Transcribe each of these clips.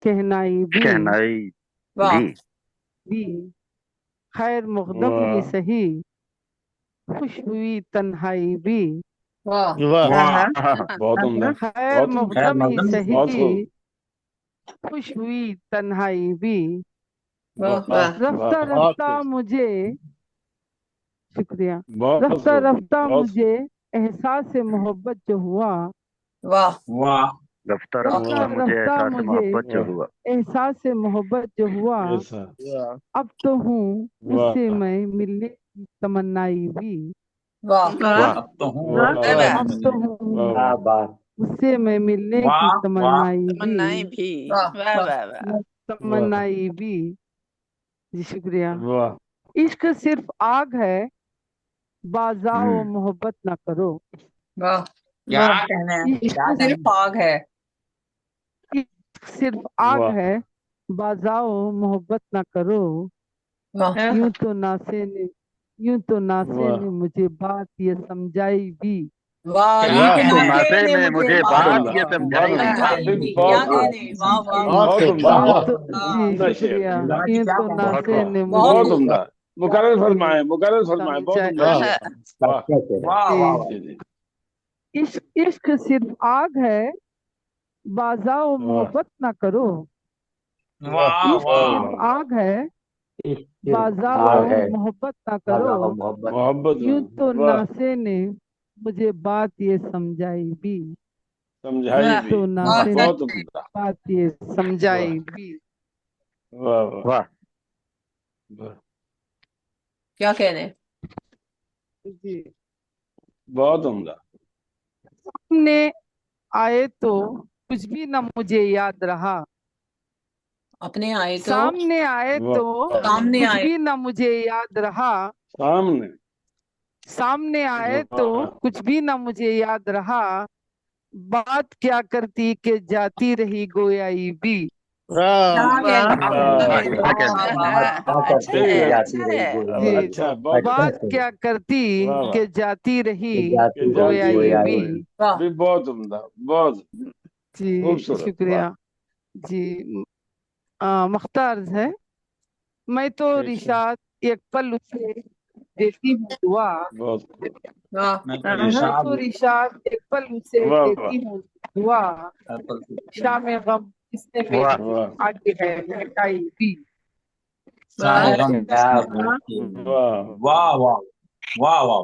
कहनाई भी शहनाई वाह भी। भी खैर मुकदम ही वाह सही, खुश हुई तन्हाई भी। वाह वाह वाह बहुत उम्दा। खैर बहुत उम्दा। खैर मुकदम ही मकदम। बहुत सही, खूब। खुश हुई तन्हाई भी। वाह वाह वाह वाह रफ्ता बहुत रफ्ता खूब। मुझे, शुक्रिया। बहुत रफ्ता खूब। रफ्ता बहुत मुझे एहसास मोहब्बत जो हुआ, वाह वाह रफ्ता वाह रफ्ता रफ्ता मुझे रफ्ता एहसास मुझे मोहब्बत जो वाह हुआ। एहसास मोहब्बत जो हुआ। ऐसा। अब तो हूँ उससे वाह मैं मिलने की तमन्नाई भी। वाह वाह अब तो हूँ वाह वाह अब तो हूँ वाह बात। उससे मैं मिलने की वाह वाह तमन्नाई भी। तमन्नाएं भी। वाह वाह वाह वाह वाह। वाह तमन्नाई भी। जी शुक्रिया। वाह इश्क सिर्फ आग है, बाजाओ हम्म। मोहब्बत ना करो। वाह क्या वाह कहना है, इश्क क्या सिर्फ कहना आग है। इश्क सिर्फ आग वाह है, बाजाओ मोहब्बत ना करो। वाह यूं तो नासे ने यूं तो नासे वाह ने मुझे बात ये समझाई भी। वाह क्या यूं वाह तो यूं तो कहना है। नाचे नाते ने ने मुझे मुझे बहुत बात बात उम्दा। ये बहुत समझाई उम्दा। भी। समझाई अभी भी। क्या बहुत उम्दा। कहने, वाह वाह वाह बहुत जी उम्दा। यूं बहुत तो, वाह जी उम्दा शेर। शुक्रिया। गुलजार जी यूं क्या तो कहना है। बहुत नासे वाह। ने बहुत मुझे बहुत खूब। उम्दा। मुकर्रर फरमाए, मुकर्रर फरमाए। बहुत समझा। उम्दा वाह शेर। वाह। अच्छा तेरा। वाह वाह वाह जी जी जी। इश्क इश्क सिर्फ आग है, बाजाओ वाह मोहब्बत ना करो। वाह वाह इश्क वाह वाह। सिर्फ वाह आग है, इश्क सिर्फ बाजाओ आग है, मोहब्बत ना करो। बाज़ाओ मोहब्बत। मोहब्बत यूं तो वाह। नासे ने मुझे बात ये समझाई भी। समझाई वाह यूं भी। तो वाह नासे ने बहुत सच में। उम्दा। बात ये वाह समझाई भी। वाह वाह वाह। वाह। क्या कहने। जी बहुत उम्दा। सामने आए तो कुछ भी ना मुझे याद रहा। अपने आए तो सामने आए तो वाह। सामने कुछ आए। भी ना मुझे याद रहा। सामने। सामने आए तो वाह कुछ भी ना मुझे याद रहा। बात क्या करती कि जाती रही गोयाई भी। क्या वाह कहने, क्या क्या वाह कहने, वाह कहने, क्या वाह कहने। वाह वाह बात वाह क्या अच्छा करते कि है जाती अच्छा रही है। जी गोयाई। अच्छा बहुत अच्छा बात खूब। से क्या करती वाह वाह। कि जाती रही कि जाती रही गोयाई गोयाई भी। भी। वाह भी बहुत उम्दा। बहुत जी खूबसूरत। वाह। शुक्रिया। जी मुख्तार है। मैं तो ठीक है। रिशाद एक पल उसे देती हूँ दुआ। बहुत वाह मैं तो मैं इरशाद तो रिशाद एक पल उसे वाह वाह देती हूँ दुआ। एप्पल से। शाम गम इसने वाह। मेरी वाह आगे है महकाई भी। शाम वाह गम क्या इसने बात। की। वाह वाह वाह वाह वाह।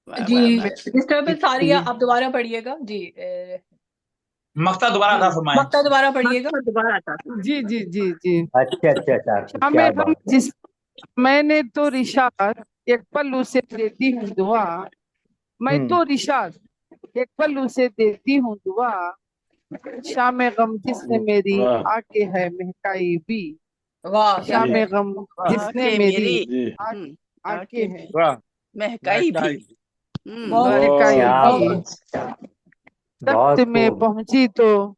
वाह जी वाह वाह। डिस्टर्बेंस आ रही है, आप दोबारा पढ़िएगा जी। मक्ता दोबारा जी था फरमाएं। मक्ता दोबारा पढ़िएगा। जी जी जी जी। अच्छा अच्छा अच्छा, शाम क्या गम बात। जिस मैंने तो रिशाद एक पल उसे देती हूँ दुआ। मैं हम्म। तो रिशाद एक पल उसे देती हूँ दुआ। शाम गम जिसने मेरी वाह आके है महकाई भी। वाह क्या शाम जी कहने। गम जिसने आके मेरी मेरी। जी। आ, आके आके है भी वाह। महकाई भी। बहुत महकाई बहुत क्या बहुत भी। खूब। खूब। बात। दस्त बहुत में खूब। पहुंची तो,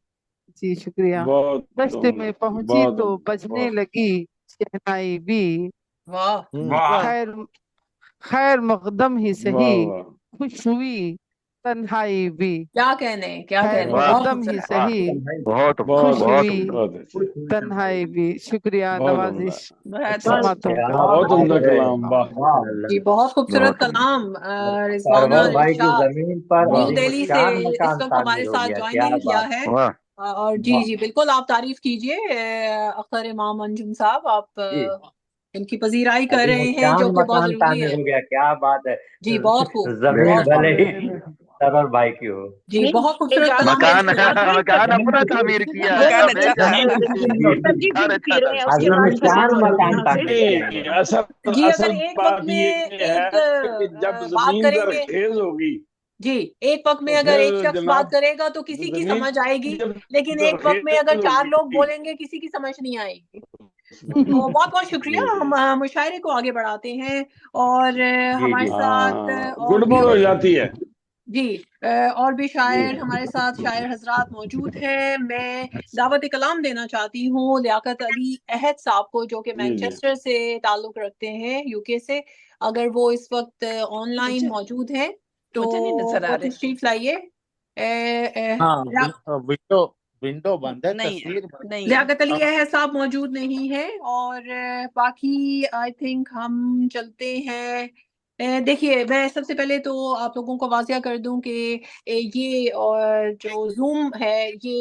जी शुक्रिया। बहुत दस्त उम्दा। में पहुंची बहुत तो उम्दा। बजने बहुत लगी शहनाई भी। वाह वाह खैर खैर मकदम ही सही, वाह वाह खुश हुई तन्हाई भी। क्या कहने, क्या खैर कहने, वाह वाह बहुत मकदम ही खूबसूरत। वाह। सही, बहुत उम्दा। बहुत खुश बहुत हुई अच्छी। उम्दा। बहुत अच्छी। तन्हाई भी। शुक्रिया बहुत उम्दा। नवाजिश। बहुत अच्छा। अच्छा। समातों क्या का। बहुत बात उम्दा है। कलाम। वाह वाह जी बहुत खूबसूरत बहुत उम्दा। कलाम रिजवाना सरवर भाई की इरशाद जमीन पर न्यू वाह दिल्ली से अजीमुशान इस मकान वक्त हमारे तामीर हो साथ गया। क्या ज्वाइनिंग किया बात। है। वाह। और जी वाह। जी बिल्कुल आप तारीफ कीजिए अख्तर इमाम अंजुम साहब, आप जी उनकी पजीराई कर रहे हैं जो अजीमुशान कि बहुत मकान जरूरी तामीर है। हो गया। क्या बात है। जी बहुत खूब, जमीन बहुत बेशक। भले खूब। ही सरवर भाई की हो। जी बहुत खूबसूरत कलाम है मकान रिजवाना। मकान अपना तामीर किया है मकान ना, अच्छा था। बेशक। जी जी। घर अच्छा था। अजीमुशान मकान तामीर किया नहीं, इन्होंने। असल जी अगर असल एक वक्त बात में ये है एक कि जब बात जमीन करेंगे जरखेज होगी जी, एक वक्त में तो अगर एक फिर शख्स बात जनाब करेगा तो किसी की जमीन समझ आएगी, जब लेकिन एक वक्त में अगर जरखेज चार लोग होगी बोलेंगे किसी की समझ नहीं आएगी। तो बहुत बहुत शुक्रिया। जी हम मुशायरे को आगे बढ़ाते हैं और जी हमारे जी साथ हाँ और भी गुड़बड़ हो जाती है। जी और भी जी। शायर हमारे साथ शायर हजरात मौजूद हैं। मैं दावत कलाम देना चाहती हूँ लियाकत अली अहद साहब को, जो कि जी जी मैनचेस्टर से ताल्लुक रखते हैं यूके से। अगर वो इस वक्त ऑनलाइन मुझे मौजूद हैं तो मुझे नहीं नजर आ वो रहे। तशरीफ लाइए। हाँ लिया- विंडो विंडो बंद है, नहीं तस्वीर बंद नहीं है। लियाकत अली अहद साहब मौजूद नहीं है और बाकी आई थिंक हम चलते हैं। देखिए, मैं सबसे पहले तो आप लोगों को वाजिया कर दूं कि ये और जो जूम है ये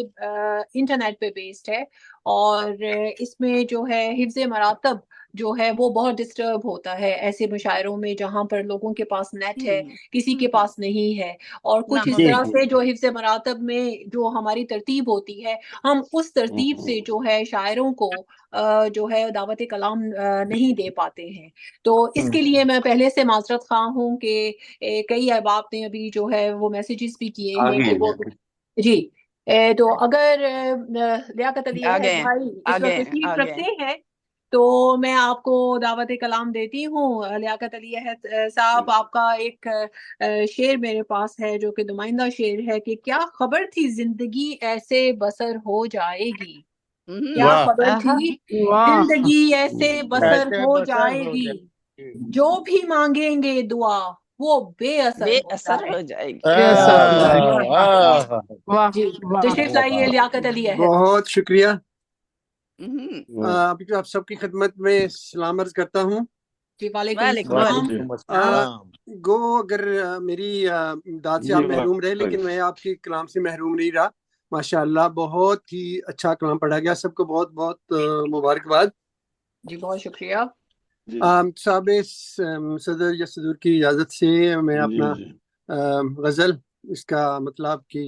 इंटरनेट पे बेस्ड है और इसमें जो है हिफ्ज़ मरातब जो है वो बहुत डिस्टर्ब होता है ऐसे मुशायरों में जहां पर लोगों के पास नेट है, किसी के पास नहीं है और ना कुछ इस जी तरह जी से जो हिफ्ज़ मरातब में जो हमारी तरतीब होती है, हम उस तरतीब से जो है शायरों को जो है दावत कलाम नहीं दे पाते हैं। तो इसके लिए मैं पहले से माजरत खा हूँ कि कई अहबाब ने अभी जो है वो मैसेजेस भी किए हैं आगे कि वो जी तो अगर लियाकत अली आ अहद गए भाई इस वक्त तशरीफ रखते हैं तो मैं आपको दावत कलाम देती हूँ। लियाकत अली अहद साहब, आपका एक शेर मेरे पास है जो कि नुमाइंदा शेर है कि क्या खबर थी जिंदगी ऐसे बसर हो जाएगी। क्या वाह खबर आहा, थी वाह जिंदगी ऐसे बसर ऐसे हो बसर हो जाएगी, जाएगी। जो भी मांगेंगे दुआ वो बेअसर हो बेअसर हो जाए। जाएगी। बेअसर हो वाह जाएगी। वाह वाह वाह। वाह जी वाह तशरीफ लाइए लियाकत अली अहद। बहुत शुक्रिया। हम्म, अभी तो आप सबकी खिदमत में सलाम अर्ज करता हूँ। जी वालेकुम वालेकुम सलाम। वालेकुम अस्सलाम। गो अगर मेरी दाद से जी आप महरूम रहे, लेकिन मैं आपके कलाम से महरूम नहीं रहा। माशाअल्लाह बहुत ही अच्छा कलाम पढ़ा गया। सबको बहुत बहुत मुबारकबाद। जी बहुत शुक्रिया। जी साहब सदर या सदूर की इजाज़त से मैं जी अपना जी गज़ल इसका मतलब की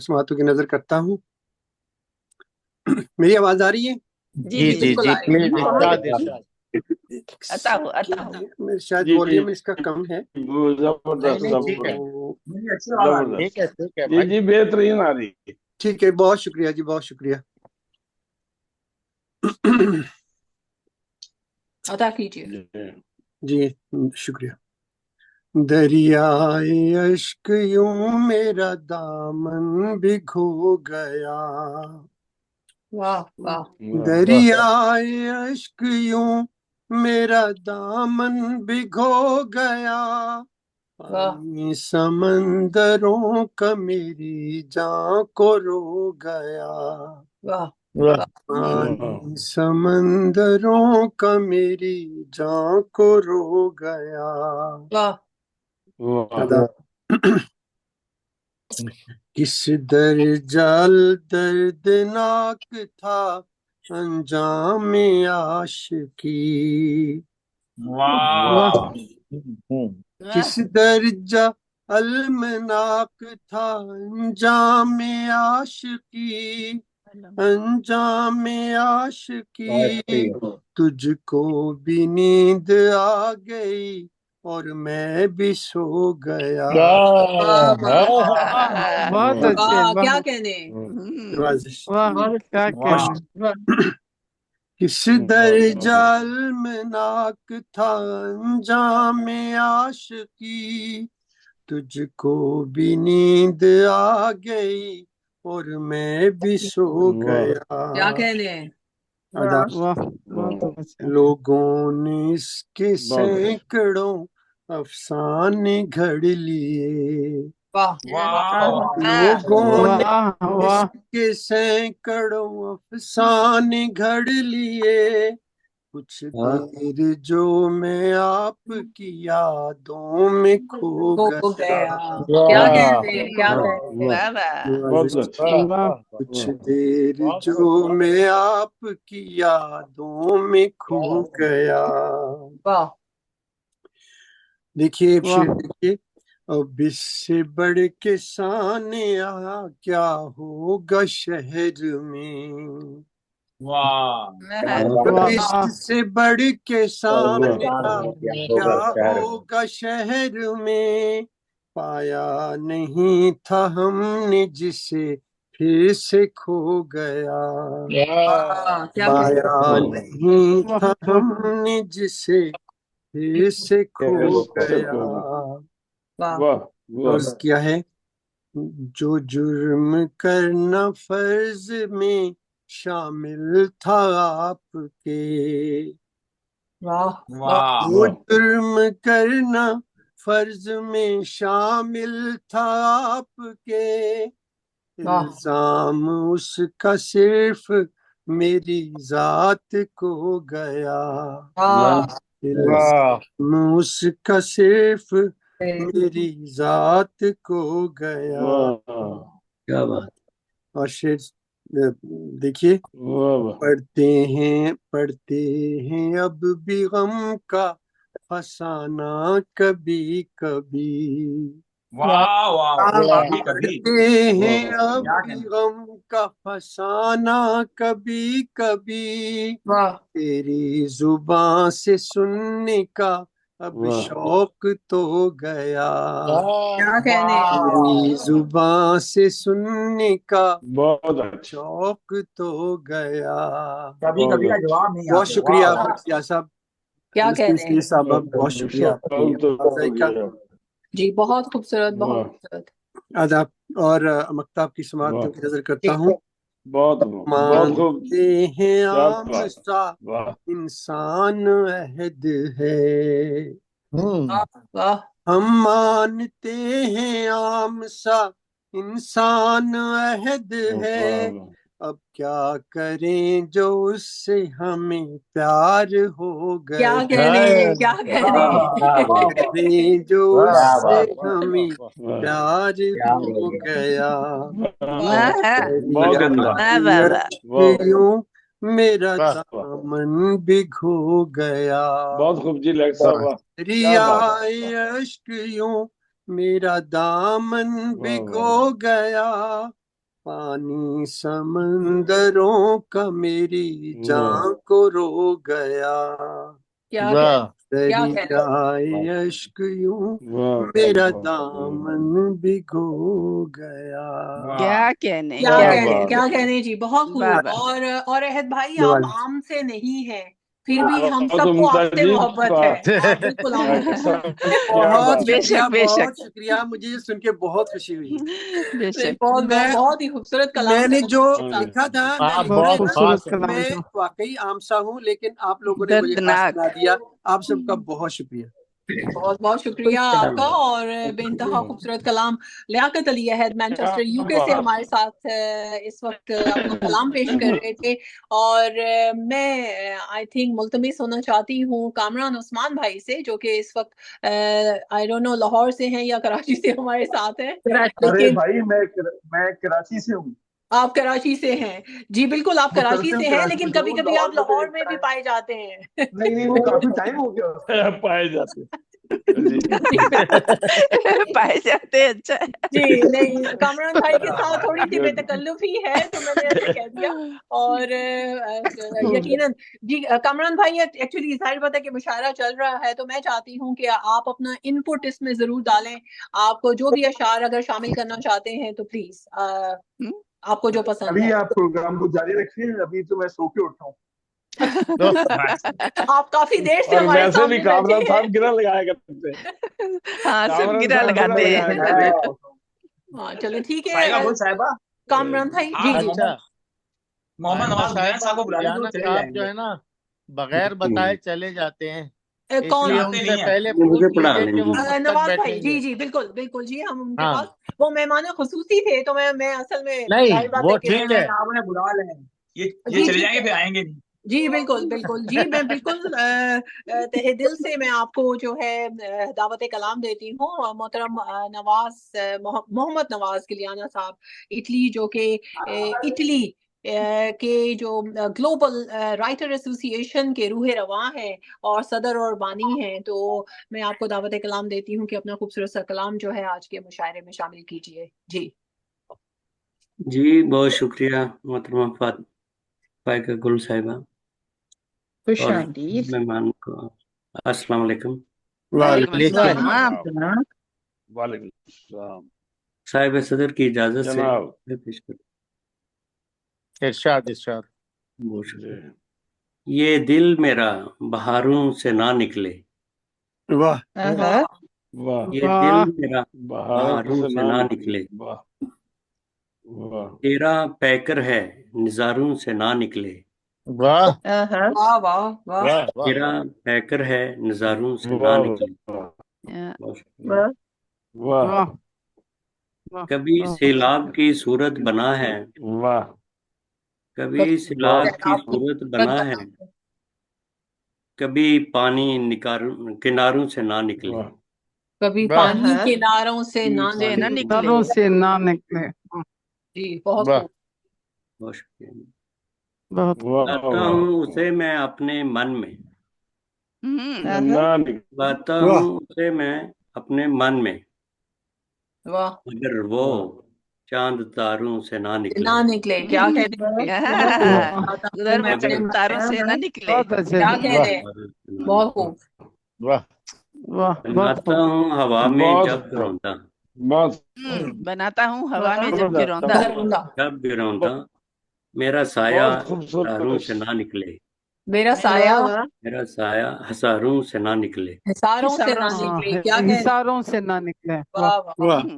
समातों की नज़र करता हूँ। मेरी आवाज़ आ रही है? जी जी जी जी जी बिल्कुल जी आ रही प्लीज है। इरशाद इरशाद। अता हो अता हो। शायद जी वॉल्यूम इसका कम है। वो नहीं जबरदस्त नहीं ठीक है, तो मुझे अच्छी आवाज आ रही है। जबरदस्त। ठीक है जी भाई। जी बेहतरीन आ रही है। ठीक है, बहुत शुक्रिया जी, बहुत शुक्रिया। अता कीजिए। जी जी शुक्रिया। दरियाए अश्क यूं मेरा दामन भिगो गया, वाह वाह। वाह दरियाए अश्क यूं मेरा दामन भिगो गया, वाह पानी समंदरों का मेरी जान को रो गया, वाह वाह वाह। वाह पानी समंदरों का मेरी जान को रो गया। वाह वाह अदा किस दर्जाल दर्दनाक था अंजाम आशिकी, वाह वाह किस दर्जा अलमनाक था अंजाम आशिकी, अंजाम आशिकी। तुझको भी नींद आ गई और मैं भी सो गया। वाह वाह वाह वाह बहुत अच्छे। वाह, क्या वाह कहने। नवाजिश। वाह क्या वाह कहने। किस दर्जा अलमनाक था अंजाम आशिकी, तुझको भी नींद आ गई और मैं भी सो क्या गया। कहने। अदा वाह बहुत अच्छा। लोगों ने इसके बहुत सैकड़ों अफसाने घड़ लिए, वाह वाह लोगों ने वाह वाह इसके सैकड़ों अफसाने घड़ लिए। कुछ देर जो मैं आपकी यादों में खो हो गया। गया। क्या वाह कहने क्या वाह कहने। वाह वाह वाह। बहुत नवाजिश। अच्छा वाह वाह वाह कुछ वाह देर बहुत जो मैं आपकी यादों में खो गया। वाह देखिए वाह शेर देखिए। अब इससे बढ़ के सानिया क्या होगा शहर में, वाह अब वाह इससे बढ़ के सानिया क्या क्या होगा शहर में। होगा शहर में। पाया नहीं था हमने जिसे फिर से खो गया, वाह क्या कहने। पाया नहीं वाह था हमने जिसे फिर से खो गया। वाह वाह वाह अर्ज किया है, जो जुर्म करना फर्ज में शामिल था आपके, वाह वाह वो वाह जुर्म करना फर्ज में शामिल था आपके। वाह इल्जाम उसका सिर्फ मेरी जात को गया, वाह इल्जाम उसका सिर्फ मेरी जात को गया। क्या बात। और शेर देखिए, पढ़ते हैं अब भी गम का फसाना कभी कभी, वाह वाह कभी कभी पढ़ते हैं अब क्या भी कहना गम का फसाना कभी कभी, वाह तेरी जुबान से सुनने का अब शौक तो गया, क्या कहने तेरी जुबान से सुनने का बहुत अच्छा। शौक तो गया। कभी कभी का जवाब नहीं बहुत आते शुक्रिया वाह फरसिया साहब, क्या मुस्लिम कहने साहब, बहुत शुक्रिया आपकी आवाज़ का। जी, बहुत खूबसूरत बहुत खूबसूरत। आदाब और मकताब की समात वाह। की नजर करता हूँ। बहुत खूब। मानते हैं क्या आम बात। सा वाह। इंसान अहद है, वाह हम मानते हैं आम सा इंसान अहद है, अब क्या करें जो उससे हमें प्यार हो क्या गया, कहने क्या कहने करें जो क्या उससे बात। हमें प्यार हो गया, वाह इश्क यूं मेरा दामन भिगो गया, बहुत खूब जी लेग साहब। दरियाए अश्क यूं मेरा दामन भिगो गया, पानी समंदरों का मेरी जान को रो गया, क्या कहने क्या कहने दरियाए अश्क यूं मेरा दामन भिगो गया। क्या कहने क्या क्या कहने कहने क्या कहने जी, बहुत वाह खूब। वाह और अहद भाई, आप नवाज आम से नहीं हैं, फिर भी हम सबको आपसे मोहब्बत है। आप बिल्कुल आम से बहुत बेशक शुक्रिया, बेशक बहुत शुक्रिया, मुझे ये सुन के बहुत खुशी हुई। बेशक बहुत मैं बहुत ही खूबसूरत कलाम मैंने था। जो लिखा था, मैं लिखता बहुत है ना, खूबसूरत कलाम मैं था। वाकई आम सा हूँ, लेकिन आप लोगों ने मुझे खास दर्दनाक बना दिया। आप सबका बहुत शुक्रिया। बहुत बहुत शुक्रिया आपका। और बेइंतहा खूबसूरत कलाम लियाकत अली अहद मैनचेस्टर यूके से हमारे साथ इस वक्त अपना कलाम पेश कर रहे थे। और मैं आई थिंक मुल्तमिस होना चाहती हूँ कामरान उस्मान भाई से, जो कि इस वक्त आई डोंट नो लाहौर से हैं या कराची से हमारे साथ हैं। अरे लेकिन भाई मैं कराची से हूँ। आप कराची से हैं जी, बिल्कुल आप कराची मुसलसल से हैं, कराची लेकिन से कभी हूँ। कभी लाहौर आप में तो लाहौर एक में भी टाइम, पाए जाते हैं। नहीं वो काफी टाइम हो गया पाए जाते पाए जाते हैं, अच्छा है। जी नहीं, कामरान भाई के साथ थोड़ी सी बेतकल्लुफी है, तो मैंने ऐसे कह दिया। और यकीनन जी कामरान भाई, एक्चुअली जाहिर बात है कि मुशायरा चल रहा है, तो मैं चाहती हूँ कि आप अपना इनपुट इसमें जरूर डालें। आपको जो भी अशार अगर शामिल करना चाहते हैं तो प्लीज आपको जो पसंद अभी है। आप प्रोग्राम को जारी रखिए, अभी तो मैं सो के उठा हूँ। आप काफी देर से और हमारे वैसे भी सामने बैठे कामरान हैं। साहब गिरा लगाया करते हैं। हाँ सब कामरान गिरा साहब गिरा लगाते लगाया हैं। करते हैं। हाँ चलिए ठीक साहिबा है। बोल साहिबा, कामरान भाई जी आप जी मोहम्मद नवाज हुसैन साहब को बुला लीजिए, वो चले साहब जो जाएंगे। है ना बगैर बताए चले जाते हैं, कौन इसलिए आते उनसे नहीं है। पहले पूछ मुझे पढ़ा लीजिए कि वो लेंगे। कब तक नवाज भाई बैठेंगे। जी जी बिल्कुल बिल्कुल जी, हम उनके हाँ पास वो मेहमान खुसूसी थे, तो मैं असल में नहीं जाहिर बात है वो कि नहीं ठीक नहीं, है। आप उन्हें बुला लें, ये जी चले ठीक जाएंगे है फिर आएंगे नहीं। जी बिल्कुल बिल्कुल जी, मैं बिल्कुल तहे दिल से मैं आपको जो है दावत कलाम देती हूँ। मोहतरम नवाज मोहम्मद नवाज किलियाना साहब इटली, जो कि इटली के जो ग्लोबल राइटर एसोसिएशन के रूह रवां हैं और सदर और बानी हैं, तो मैं आपको दावत कलाम देती हूँ कि अपना खूबसूरत सा कलाम जो है आज के मुशायरे में शामिल कीजिए जी। जी बहुत शुक्रिया मोहतरमा फाइका गुल साहिबा खुश और आमदीद। मेहमान को अस्सलाम वालेकुम। वालेकुम वालेकुम अस्सलाम। वालेकुम सलाम। साहिब सदर की इजाजत से जनाब मैं पेश कर। इरशाद इरशाद। बहुत शुक्रिया। ये दिल मेरा बहारों से ना निकले, वाह वाह वाह। ये वाह दिल मेरा बहारों बहारों से से ना ना निकले। निकले, वाह वाह। तेरा पैकर है निजारों से ना निकले, वाह वाह वाह वाह वाह वाह तेरा पैकर है नजारों से ना वाह निकले। या, बहुत शुक्रिया। वाह वाह वाह कभी वाह सैलाब की सूरत बना है, वाह कभी सैलाब की आपको सूरत बना है, कभी पानी किनारों से ना निकले। वाह कभी वाह पानी किनारों से ना से ना निकले। निकले। नरों से ना निकले। जी बहुत वाह खूब। बहुत शुक्रिया। बहुत वाह गाता वाह हूँ उसे मैं अपने मन में, ना निकले। गाता वाह हूँ उसे मैं अपने मन में, वाह मगर वो चांद तारों से ना निकले। ना निकले। क्या कहते हैं? बहुत खूब। वाह गाता हूँ उधर मैं वो अपने तारों से ना निकले। बहुत अच्छे। क्या कह वाह रहे हैं? तारों से ना बहुत निकले। खूब। वाह वाह बहुत बनाता खूब। हूँ हवा में बहुत जब घरौंदा, बहुत बनाता हूँ हवा में जब खूबसूरत गिरौंदा। घरौंदा। जब घरौंदा, मेरा साया बहुत खूबसूरत। हजारों से ना निकले, मेरा साया मेरा साया हजारों से ना निकले। हिसारों से ना हिसारों से। निकले। क्या कह रहे हैं? हिसारों से ना निकले। वाह वाह वाह वाह हम्म,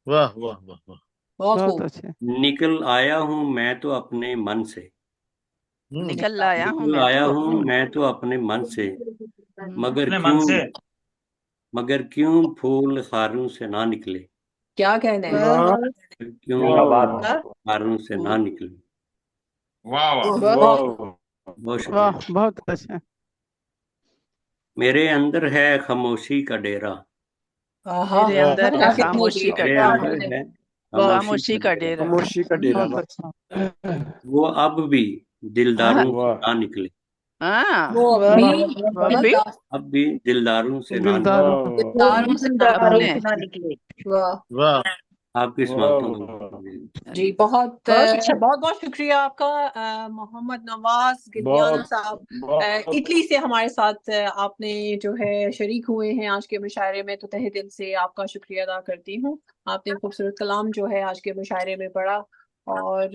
वाह वाह वाह वाह बहुत बहुत खूब। अच्छे। निकल आया हूँ मैं तो अपने मन से, निकल आया हूँ निकल मैं आया तो हूँ अपने। मैं तो अपने मन से, मगर अपने मन क्यों से। मगर क्यों फूल खारों से ना निकले, क्या कहने हैं? वाह क्यों क्या बात फूल है। खारों से ना निकले। वाह वाह। बहुत बहुत शुक्रिया। वाह बहुत अच्छे। मेरे अंदर है खामोशी का डेरा, आहा। मेरे अंदर है क्या कहने खामोशी जी? का मेरे क्या डेरा। अंदर कहने? है वाह खामोशी का डेरा। खामोशी का डेरा। बहुत वाह अच्छा। वो अब भी हाँ दिलदारों से वाह ना निकले, वो हाँ, भी वाह अभी दिलदार अब भी दिलदारों से ना निकले। दिलदारों दिलदारों से ना अपने। निकले। वाह वाह आपकी समाप्तों को जी बहुत बहुत बहुत शुक्रिया आपका मोहम्मद नवाज गिलियाना बहुत साहब। बहुत इटली से हमारे साथ आपने जो है शरीक हुए हैं आज के मुशायरे में, तो तहे दिल से आपका शुक्रिया अदा करती हूँ। आपने खूबसूरत कलाम जो है आज के मुशायरे में पढ़ा, और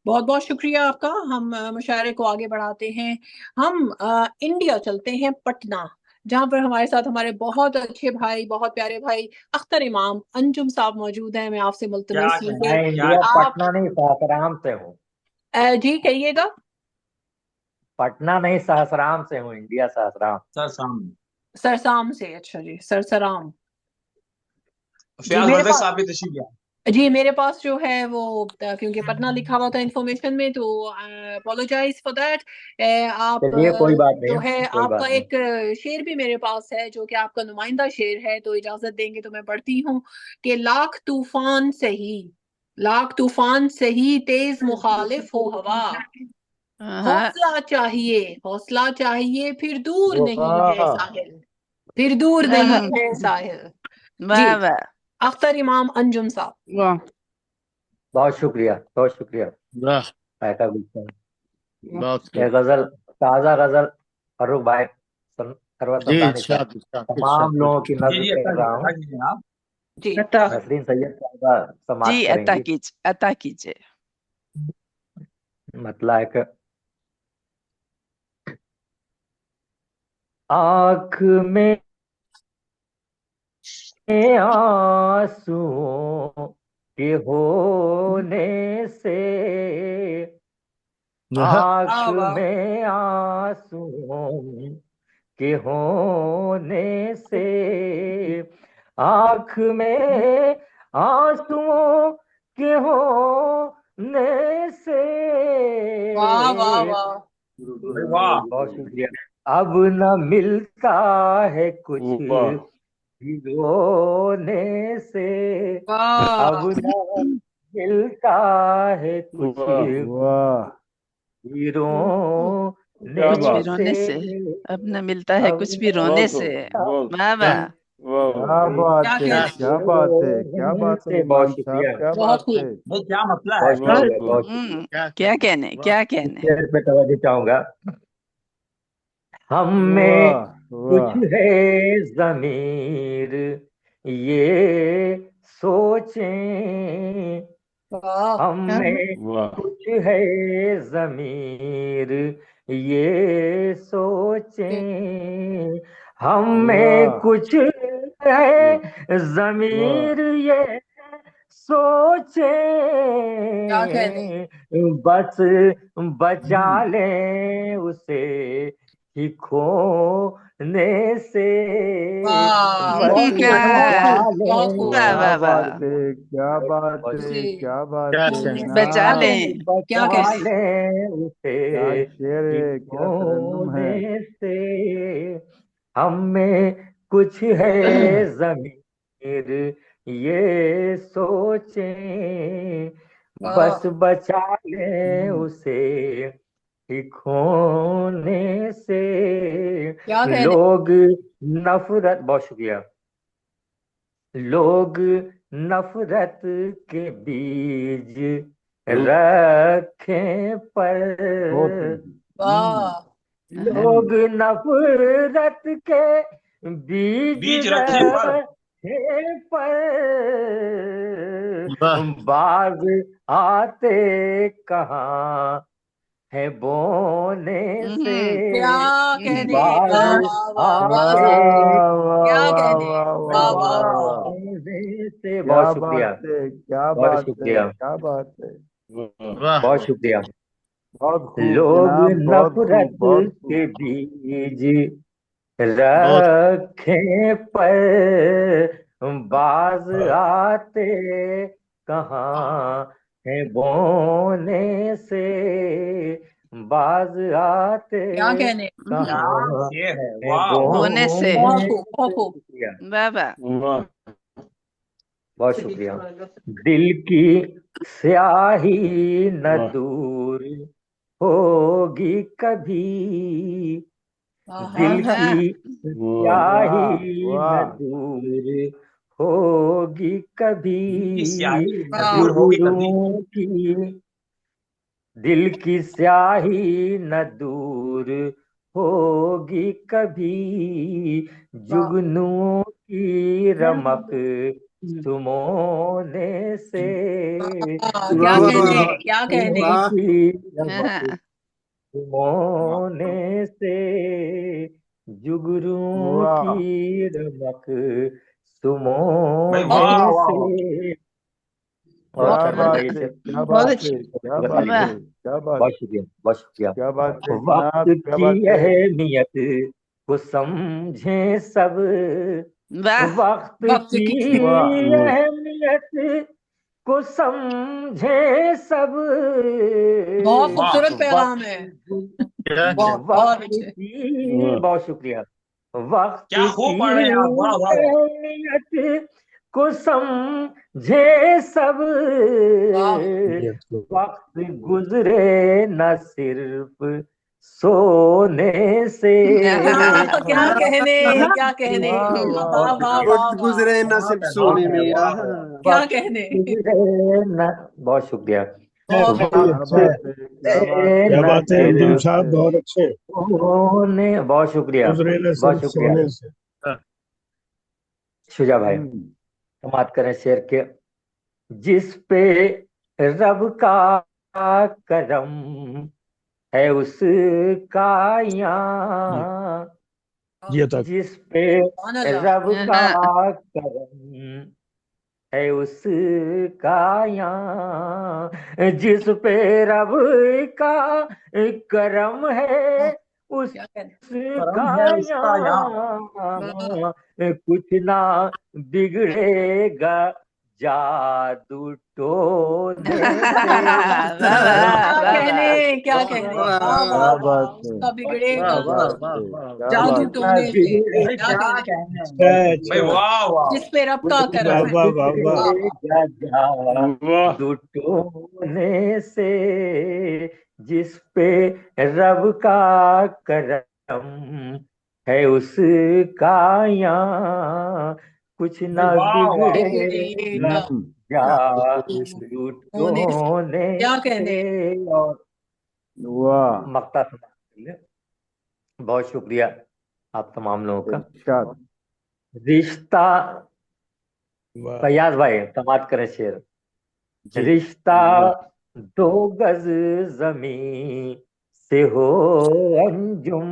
बहुत बहुत शुक्रिया आपका। हम मुशायरे को आगे बढ़ाते हैं। हम इंडिया चलते हैं, पटना, जहाँ पर हमारे साथ हमारे बहुत अच्छे भाई, बहुत प्यारे भाई अख्तर इमाम अंजुम साहब मौजूद हैं। मैं आपसे क्या मुल्तमिस हूँ कहना कि है। इंडिया आप पटना नहीं सासाराम से हूँ। जी कहिएगा। पटना नहीं सासाराम से हूँ। इंडिया सासाराम। सरसाम। सरसाम से। अच्छा जी, सरसराम। जी फयाज मेरे मलिक पास साहब भी तशरीफ लाए। जी मेरे पास जो है वो क्योंकि पटना लिखा हुआ था इन्फॉर्मेशन में, तो अपोलोजाइज फॉर दैट। आप चलिए कोई बात जो नहीं, है कोई आपका बात नहीं। एक शेर भी मेरे पास है जो कि आपका नुमाइंदा शेर है, तो इजाजत देंगे तो मैं पढ़ती हूँ कि लाख तूफान से ही तेज मुखालिफ हो हवा, हाँ हौसला चाहिए फिर दूर नहीं है वाह साहिल, फिर दूर नहीं हाँ, है साहिल। जी वाह वाह। अख्तर इमाम अंजुम साहब। वाह बहुत शुक्रिया, बहुत शुक्रिया। वाह पैका गुलशन। बहुत ये खूब। गजल, ताजा गजल फर्रुख भाई सरवर जी समदानी साहब, इरशाद इरशाद तमाम इरशाद लोगों की इरशाद। नजर कर रहा हूँ। जी नसरीन सैयद साहबा जी समाप्त करेंगी। अता कीजिए। मतलब एक आंख में आंसुओं के होने से, आंख में आंसुओं के होने से, आंख में आंसुओं के होने से, वाह वाह वाह वाह बहुत शुक्रिया। अब न मिलता है कुछ वाह रोने से, अब वाह न मिलता है कुछ वाह वाह रोने क्या कुछ भी बात। रोने से अब न मिलता है अब कुछ भी न रोने बहुत से। बहुत वाह वाह। वाह क्या क्या बात है, कहने? क्या बात है, क्या बात है बहुत इमाम साहब, शुक्रिया। क्या बहुत बात खूब। है। नहीं क्या मतलब है। बहुत शुक्रिया, बहुत शुक्रिया। क्या कहने, वाह क्या कहने। शेर पे तवज्जो चाहूंगा। हम में वाह कुछ वाह है जमीर ये सोचें, वाह हम में वाह कुछ है जमीर ये सोचें, हम में वाह कुछ है वाह जमीर ये क्या कहने? सोचें, बस बचा लें उसे ही खोने से वाह बच बहुत खूब बचा बहुत खूब ले। वाह वाह क्या बात है, क्या बात है, उसे क्या बात क्या है शेर है। बचा जनाब। लें। क्या बचा कहने ले क्या उसे शेर ही है, क्या तरन्नुम है। खोने से। हम में कुछ है ज़मीर ये सोचें, बस वाह बचा ले उसे ही खोने से। क्या कहने लोग नफरत, बहुत शुक्रिया। लोग नफरत के बीज रखें पर बहुत सही। वाह लोग नफरत के बीज बीज रखे पर रखें पर वाह बाग आते कहाँ है बोने से। क्या कहने बाग वाह वाह वाह वाह आते वाह वाह क्या वाह कहने वाह वाह वाह वाह वाह वाह वाह। बोने से। क्या बहुत शुक्रिया, बात है, क्या बहुत बात है, शुक्रिया, क्या बात है। वाह बहुत शुक्रिया। बहुत खूब लोग जनाब, बहुत नफरत खूब, बहुत खूब। के बीज बहुत रखें पर बाज आते कहाँ है बोने से। बाज आते क्या कहने कहाँ शेर है, है वाह वाह। बोने से। बहुत बोने खूब बहुत से। खूब शुक्रिया, वाह वाह। बहुत शुक्रिया। दिल की स्याही न दूर होगी कभी। दिल आहा की स्याही न वाह दूर होगी कभी। की स्याही न वाह दूर होगी कभी। जुगनू की, दिल की स्याही न दूर होगी कभी। वाह जुगनुओं की रमक सुमोने से। क्या वाह कहने वाह क्या कहने जुगनुओं वाह की रमक हाँ, सुमोने से। जुगनुओं वाह की रमक भाई बहुत वाह सुमोने वाह वाह। से। और क्या बहुत शर्मन खूब बात भाई है, से क्या बहुत बात अच्छी है, क्या बता बात लीजिए। वाह है, क्या बात बहुत शुक्रिया, बहुत शुक्रिया। क्या बात है वक्त जनाब, क्या की बात है। अहमियत को समझे सब। वाह वक्त वक्त की की वाह अहमियत को समझे सब। बहुत वाह खूबसूरत पैगाम है वक्त क्या क्या बहुत वक्त अच्छे की, बहुत शुक्रिया। वक्त क्या खूब पढ़ रहे की हैं आप, वाह वाह वाह। अहमियत को समझे सब। वाह वक्त गुजरे न सिर्फ सोने से। क्या कहने क्या कहने वाह वाह वाह वाह वाह वाह वाह वक्त वाह गुजरे न कमाल सिर्फ है, बहुत सोने वाह में शुक्रिया। वाह आहा। वाह। क्या वक्त कहने गुजरे न, बहुत शुक्रिया। बहुत वक्त क्या बात है, क्या बात गुजरे है, क्या न बात है क्या अंजुम सिर्फ बात साहब, है। बहुत अच्छे। सोने, बहुत शुक्रिया, गुजरे न बहुत सिर्फ शुक्रिया। सोने से। शुजा भाई हम्म समाप्त करें शेर के। जिस पे रब का करम है उसका यहाँ। ये तक जिस पे सुभान अल्लाह रब का हाँ, करम है उसका यहाँ। जिस पे रब का करम है क्या कहने करम उसका है उसका यहाँ। वाह यहाँ। कुछ ना बिगड़ेगा जादू टोने से। वाह वाह क्या वाह कहने वाह। क्या वाह कहने वाह वाह वाह वाह क्या वाह। वाह बात है, उसका वाह बिगड़ेगा क्या वाह बात वाह है, वाह क्या जादू कुछ बात है। ना टोने से भाई क्या बिगड़ेगा, क्या कहने कहने हैं अच्छा भाई, भाई अच्छा। वाह वाह। जिस पे रब का कुछ करम ना वाह है वाह वाह वाह। वाह वाह बिगड़ेगा वाह जादू टोने से। जिस पे रब का करम है उसका यहाँ। कुछ भाई ना वाह वाह। बिगड़ेगा बिगड़ेगा जादू टोने से टोने क्या कहने से। और वाह मक्ता समाप्त कर ले। बहुत शुक्रिया आप तमाम लोगों का। इरशाद। रिश्ता, वाह। फैयाज भाई समाप्त करें शेर। जी रिश्ता दो गज जमीन से हो अंजुम।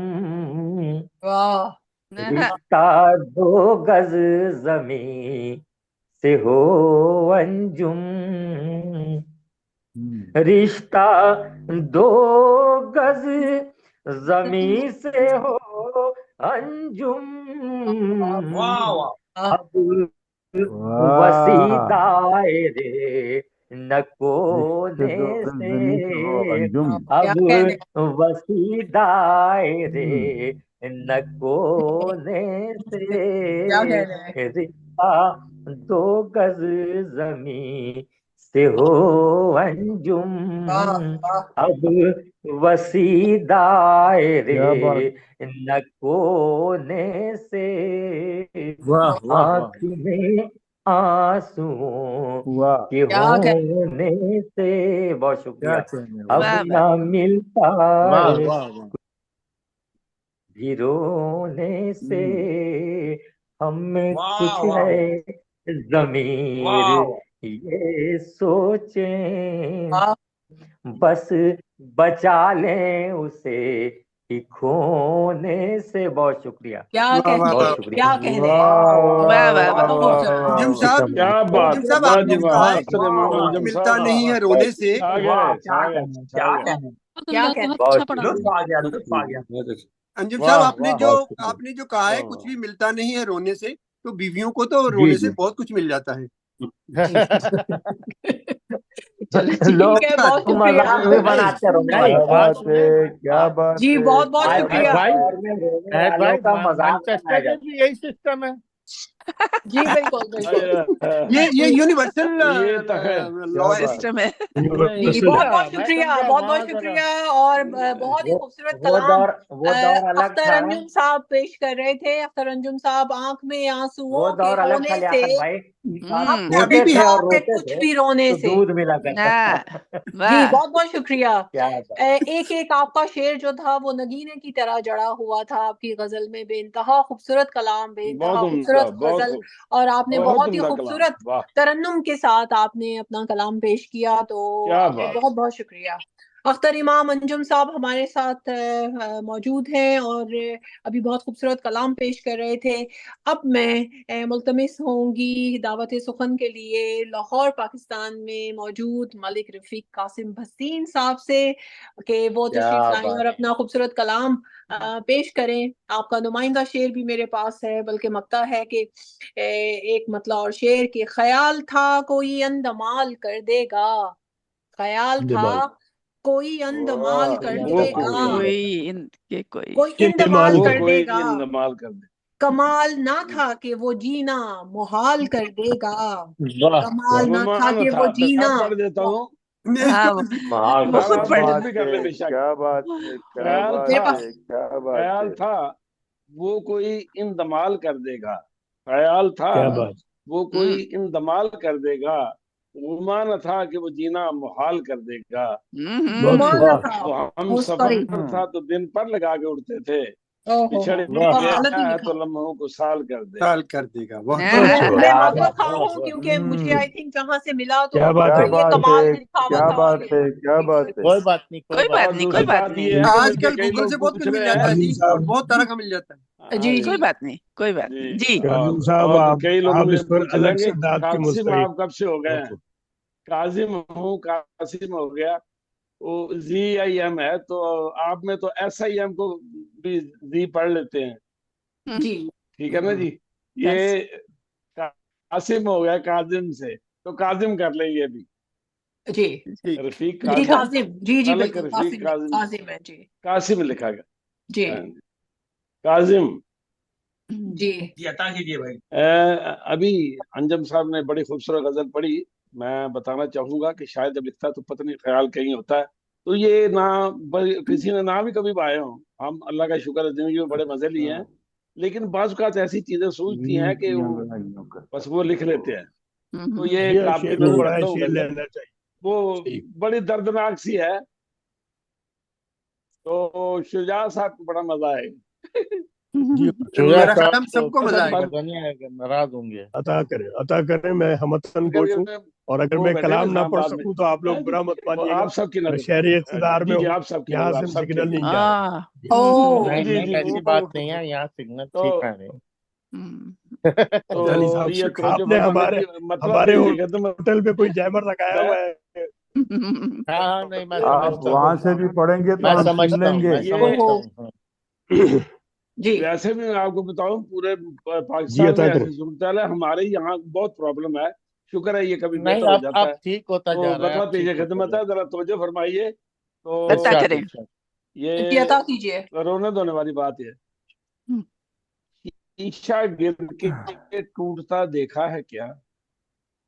वाह रिश्ता दो गज जमीन से हो अंजुम। हम्म, रिश्ता दो गज जमी से हो अंजुम, वाह वाह अब वाह वसी दायरे न कोने जमीन से हो से, अंजुम। क्या अब कहने वसी दायरे न कोने क्या से, कहने हैं? रिश्ता दो गज जमी से हो अंजुम, वाह वाह अब वसी दायरे क्या बात, न कोने से, वाह वाह वाह आँख में आंसुओं वाह, के क्या कहने होने से, बहुत क्या शुक्रिया, कहने अब वाह वाह ना मिलता वाह है वाह वाह भी रोने से, हमें वाह कुछ वाह है जमीर वाह वाह ये सोचें, वाह बस बचा लें उसे ही खोने से। बहुत शुक्रिया, क्या वाह वाह कहने बहुत वाह शुक्रिया। क्या कहने वाह वाह वाह बहुत वाह खूबसूरत अंजुम वाह, साहब शुक्रिया। क्या बात, अंजुम साहब आपने जो कहा है लाजवाब कि सर इमाम वाह कुछ अंजुम मिलता साहब, नहीं है रोने से, छा वाह गए, क्या छा गए, कहने छा क्या गए। कहने क्या कहने बहुत लुत्फ शुक्रिया। आ गया लुत्फ आ गया बहुत अच्छा। अंजुम साहब वाह आपने वाह, जो बहुत शुक्रिया। आपने जो कहा है वाह, कुछ भी मिलता नहीं है रोने से, तो बीवियों को तो जी रोने से जी बहुत कुछ मिल जाता है। जी चलो ठीक लोग है बहुत शुक्रिया मजाक भी बनाते रहो भाई। क्या बात है, क्या हाँ, बात जी है, बहुत बहुत क्या आजकल शुक्रिया बात है। दौर में रोने महक वालों भाई, का मजाक मैनचेस्टर बनाया में जाता भी यही सिस्टम है। जी बिल्कुल बिल्कुल ये यूनिवर्सल ये तक है। लॉ क्या है। बात, सिस्टम है। जी यूनिवर्सल बहुत है। बहुत मैं शुक्रिया समझा, बहुत बहुत माँ जरा। शुक्रिया और बहुत ही वो खूबसूरत वो कलाम दौर अलग अख्तर था। अंजुम साहब पेश कर रहे थे। अख्तर अंजुम साहब आंख में वो आंसुओं के दौर अलग था होने से लियाकत भाई। आप हमने अभी छोटे भी थे और हमें रोते कुछ थे भी रोने तो से दूध मिला करता हाँ था। जी वाह बहुत बहुत शुक्रिया क्या बात। एक एक आपका शेर जो था वो नगीने की तरह जड़ा हुआ था आपकी गजल में। बेइंतहा खूबसूरत कलाम, बेइंतहा बहुत उम्दा, खूबसूरत बहुत गजल खूब, और आपने बहुत बहुत ही उम्दा कलाम, खूबसूरत वाह तरन्नुम के साथ आपने अपना कलाम पेश किया। तो क्या आपका बात। बहुत बहुत शुक्रिया। अख्तर इमाम अंजुम साहब हमारे साथ मौजूद हैं और अभी बहुत खूबसूरत कलाम पेश कर रहे थे। अब मैं मुल्तमिस होंगी दावत सुखन के लिए लाहौर पाकिस्तान में मौजूद मलिक रफीक कासिम भसीन साहब से कि वो क्या तशरीफ लाएं बात। और अपना खूबसूरत कलाम पेश करें। आपका नुमाइंदा शेर भी मेरे पास है, बल्कि मक्ता है कि एक मतलब और शेर कि ख्याल था कोई अंदमाल कर देगा, ख्याल था जमाल कोई अंदमाल वाह, कर क्या वो बात देगा, है। कोई इनके कोई कोई इंदमाल वो कर कोई देगा, इंदमाल कर दे। कमाल ना था कि वो जीना मुहाल कर देगा, वाह, कमाल ना था गुमान कि था। वो मैं जीना पढ़ देता हूँ। मैं हाँ इसको महाल कर वो ख्याल देगा। आप पढ़ वापस बात भी कर ले है, बेशक। क्या बात है, क्या ख्याल बात मेरे था, पास है, क्या बात ख्याल है। था वो कोई इंदमाल कर देगा, ख्याल था क्या बात, वो कोई इंदमाल कर देगा, गुमान था कि वो जीना मुहाल कर देगा। बहुत गुमान खूब। ना वाह था वो हम सॉरी सफर था तो दिन पर लगा के उड़ते थे, ओहो बिछड़ वाह, गलती गया है लिखा। तो लम्हों को साल कर देगा। साल कर देगा। बहुत बहुत मैं खूब। मैं क्या माफा बात। खा वाह, हूँ वाह। क्योंकि मुझे आई थिंक जहां से मिला तो क्या बात वहां है, पर ये कमाल लिखा हुआ क्या था बात और है, क्या बात है। कोई बात नहीं, कोई कोई बात बात और नहीं, कोई दूसरी बात बात नहीं, ये है कि मुझे आजकल कई गूगल से लोग बहुत पूछ कुछ मिल रहे जाता है हैं। जी, काजिम साहब, बहुत तरह का मिल जाता है। जी कोई जी बात नहीं, कोई बात नहीं जी, जी। काजिम साहब, और कई लोग आप मुझे इस पर पूछ अलग लेंगे से दाद की कासिम मुस्तहिक। आप कब से हो गए बहुत हैं। खूब। कासिम हूँ, कासिम हो गया, वो ZIM है तो आप में तो SIM को भी जी पढ़ लेते हैं, जी ठीक है ना जी। ये यस कासिम हो गया काजिम से, तो काजिम कर ले ये भी, जी ठीक। रफीक जी काजिम, कासिम जी मलिक बिल्कुल रफीक काजिम, कासिम है जी कासिम लिखा गया। जी हाँ जी, काजिम। जी जी अता कीजिए भाई। अभी अंजम साहब ने बड़ी खूबसूरत गजल पढ़ी। मैं बताना चाहूंगा कि शायद जब लिखता है तो पता नहीं ख्याल कहीं होता है, तो ये ना किसी ने ना भी कभी पाए हो। हम अल्लाह का शुक्र है जिंदगी में बड़े मजे लिए हैं, लेकिन बाज़ औक़ात ऐसी चीजें सूझती हैं कि वो बस वो लिख लेते हैं। तो ये एक भैया आपकी शेर नजर पढ़ा है, करता हूँ शेर गजल, लेना चाहिए। वो सही। बड़ी दर्दनाक सी है, तो शुजा साहब को बड़ा मजा आएगा। जी शुजा मेरा ख्याल साहब है हम को सबको मजा ऐसा आएगा। मजा नहीं आएगा, नाराज होंगे। अता करें, मैं हमतन गोश हूँ। और अगर वो मैं बैठे कलाम ना पढ़ इस्लामाबाद में सकूं तो आप हैं लोग जी, बुरा मत वो मानिएगा। आप सबकी मैं नजर, शहरी इक़्तिदार में जी जी, हूँ, आप सबकी यहाँ नजर, से आप हम सबकी सिग्नल नजर। नहीं जा रहे। हाँ ओ नहीं जी नहीं, जी, ऐसी बात नहीं है, यहाँ सिग्नल तो ठीक है नहीं। अब्दाली तो साहब ये से तवज्जो आपने फरमाने हमारे की मतलब हमारे मेरी खिदमत होटल पे कोई जैमर लगाया है। हुआ है हाँ हाँ, नहीं मैं आप समझता वहां हूँ, से भी पढ़ेंगे तो मैं हम सुन समझता हूँ, लेंगे। मैं ये समझता ओहो हूँ। हाँ। जी वैसे भी मैं आपको बताऊं, पूरे जी पाकिस्तान में अता ऐसी करें। सूरत है, हमारे यहाँ बहुत प्रॉब्लम है। शुक्र है ये कभी नहीं, बेहतर हो जाता अब है। ठीक होता तो जा रहा है, अब मतलब ठीक पेश होता खिदमत जा है, जरा तवज्जो फरमाइए। अता तो रहा है। करें। इरशाद। जी ये अता कीजिए। रोने धोने वाली बात है। शीशा गिर के टूटता देखा है क्या?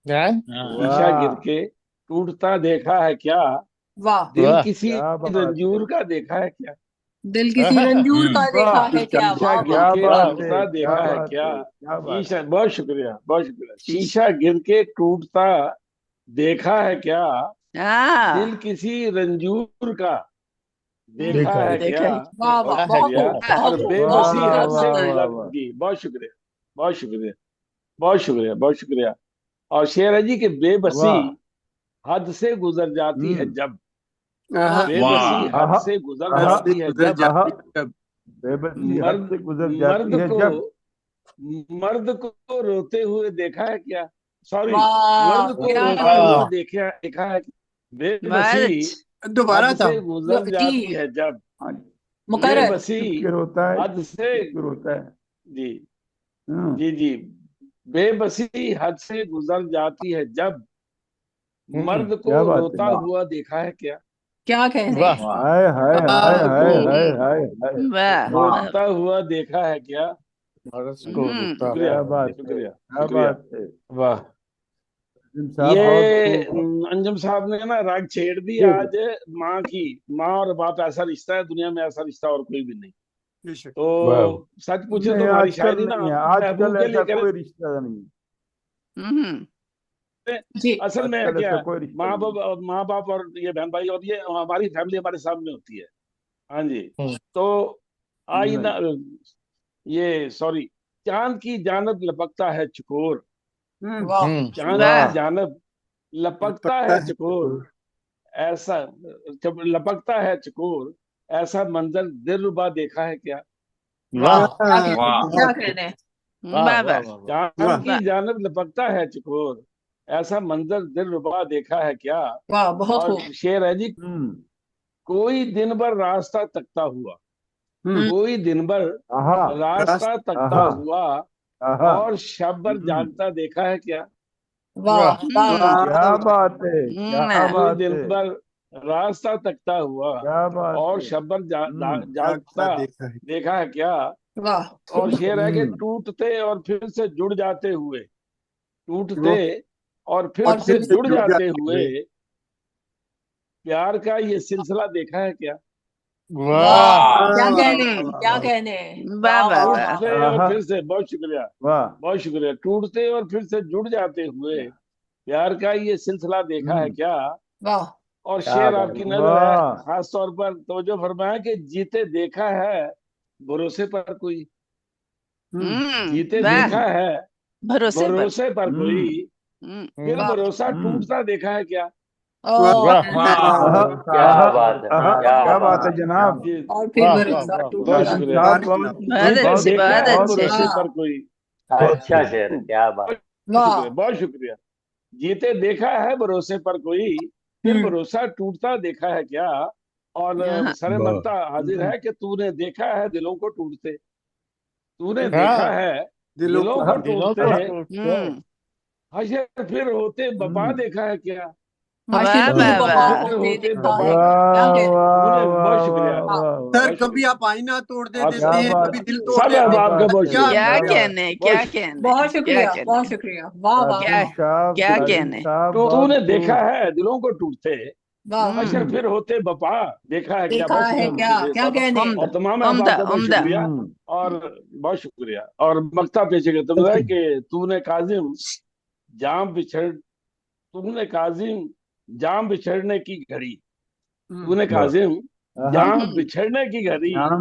हैं? शीशा गिर वाह के टूटता देखा है क्या? वाह दिल वाह। किसी क्या बात है, रंजूर का देखा है क्या? दिल किसी रंजूर का देखा वाह है क्या? शीशा वाह गिर वाह क्या के वाह बात है, टूटता क्या देखा है बात क्या? है, क्या बात शीशा, है। बहुत शुक्रिया, बहुत शुक्रिया। शीश शीशा गिर के टूटता देखा है क्या? हाँ दिल किसी रंजूर का देखा देखा है है देखा क्या? है। वाह वाह, बहुत क्या है, बहुत क्या शुक्रिया। खूब, है? वाह और बहुत खूब, बहुत बेबसी वाह खूब, हद बहुत से वाह खूब। वाह गुजर वाह। जी, बहुत शुक्रिया, बहुत शुक्रिया, बहुत शुक्रिया, बहुत शुक्रिया। और शेर है जी कि बेबसी वाह हद से गुजर जाती है हम्म जब। आहा, वाह बेबसी वाह हद आहा से गुजर हद आहा से जाती है गुजर जब। आहा। जाती है जब। बेबसी हद मर्द से गुजर जाती मर्द है को जब। मर्द को रोते हुए देखा है क्या? सॉरी, वाह मर्द को क्या रोते है? हुए वाह देखा है। बेबसी मर्द दोबारा हद था। से गुजर जी जाती है जब। हाँ, मुकर्रर। बेबसी चुप के रोता है, हद से, चुप के रोता है। जी हम्म जी जी, बेबसी हद से गुजर जाती है जब। मर्द को क्या बात है। रोता हुआ देखा है क्या? क्या कहने? वाह वाह हाय हाय हाय मर्द को हाय हाय हाय हाय। वाह वाह वाह। रोता हुआ देखा है क्या? भारत को रोता हम्म शुक्रिया, क्या हुआ बात देखा। है, शुक्रिया, क्या शुक्रिया। बात है। वाह। जिम ये साहब बहुत खूब। अंजुम साहब ने ना राग छेड़ दी जी जी। आज। माँ की, माँ और बाप ऐसा रिश्ता है, दुनिया में ऐसा रिश्ता और कोई भी नहीं। बेशक। वाह। तो सच पूछे नहीं तो हमारी आजकल शायरी ना नहीं है, महबूब आजकल के लिए ऐसा करें। कोई रिश्ता नहीं है। हम्म जी असल में है आजकल क्या ऐसा है, कोई रिश्ता नहीं है। माँ बाप और ये बहन भाई और ये हमारी फैमिली हमारे सामने होती है। हाँ जी। हम्म तो नहीं आईना, ये सॉरी, चांद की जानब लपकता है चकोर। वाह चांद की वाह जानब लपकता पकता है है चकोर। ऐसा, जब लपकता है चकोर, ऐसा मंजर दिलरुबा देखा है क्या? वाह वाह क्या कहने, वाह क्या बहुत खूब। कहने? वाह वाह वाह वाह वाह वाह। चांद वाह की जानब लपकता है चकोर, ऐसा मंजर दिलरुबा देखा है क्या? वाह बहुत और खूब। शेर है जी, हम्म कोई दिन भर रास्ता तकता हुआ, हम्म कोई दिन भर आहा रास रास्ता तकता आहा हुआ, आहा। और शब भर जागता देखा है क्या? वाह वाह वाह वाह। हम्म क्या वाह बात है, क्या वाह कोई बात दिन है, भर रास्ता तकता हुआ, क्या बात और है। शब भर जागता जागता देखा है। देखा है क्या? वाह और शेर है कि हम्म टूटते और फिर से जुड़ जाते हुए, टूटते वो और फिर और और से फिर फिर से जुड़ जुड़ जाते जाते हुए, हुए। प्यार का ये सिलसिला देखा है क्या? वाह वाह वाह क्या वाह कहने, वाह क्या वाह। कहने। वाह वाह वाह वाह वाह। वाह। टूटते और आहा फिर से, बहुत शुक्रिया, वाह। बहुत शुक्रिया। टूटते और फिर से जुड़ जाते हुए, प्यार का ये सिलसिला देखा है हम्म क्या? वाह और क्या शेर बात आपकी है। नजर है, वाह खास तौर पर तवज्जो फरमाया कि जीते देखा है भरोसे पर कोई, जीते वाह। देखा है भरोसे पर। भरोसे पर कोई, हम्म हम्म फिर वाह भरोसा हम्म। टूटता देखा है क्या? ओ वाह आहा वाह क्या आहा बात है, आहा। क्या क्या बात बात है है, क्या जनाब। बात। जी, और फिर वाह वाह भरोसा वाह वाह। बहुत टूटता। कासिम शुक्रिया। साहब बारिक बहुत अल्लाह। बहुत जीते बहुत अच्छे, देखा बहुत है बहुत अच्छे। भरोसे खूब। वाह पर कोई, बहुत अच्छा खूब। शेर है, क्या बात। बहुत वाह। शुक्रिया, बहुत शुक्रिया। जीते देखा है भरोसे पर कोई, फिर हम्म भरोसा टूटता देखा है क्या? और यहाँ सरे वाह। मक्ता हाजिर है कि तूने देखा है दिलों को टूटते, तूने देखा हाँ, है दिलों दिलों को आहा को दिलों टूटते, को आहा। टूटते। हम्म हशर फिर होते बपा हम्म देखा है क्या? हाशिर वाह फिर वाह वाह। वफा वाह। फिर होते होते देखा बपा, है क्या? क्या वाह कहने। वाह तूने, बहुत वाह शुक्रिया, वाह वाह वाह सर वाह। बहुत कभी शुक्रिया। आप आईना तोड़ दे आप देते क्या हैं, बात कभी है, दिल तोड़ सब देते अब हैं। क्या आपका बात बहुत है, क्या शुक्रिया, क्या क्या क्या बात कहने, है। बहुत क्या कहने, बहुत क्या शुक्रिया, कहने। बहुत शुक्रिया। वाह वाह कासिम क्या वाह साहब, क्या कासिम कहने। साहब बहुत तूने देखा खूब। है दिलों को टूटते, वाह। हशर हम्म फिर होते बपा देखा है क्या? देखा बहुत है शुक्रिया क्या? मुझे क्या साहब, कहने। उम्दा और तमाम अहबाब उम्दा का बहुत उम्दा। शुक्रिया। हम्म और बहुत शुक्रिया। और मक्ता पेश करता है कि तूने काजिम जाम बिछड़ने की घड़ी, तूने वाह। काजिम आहा जाम बिछड़ने की घड़ी, शाम।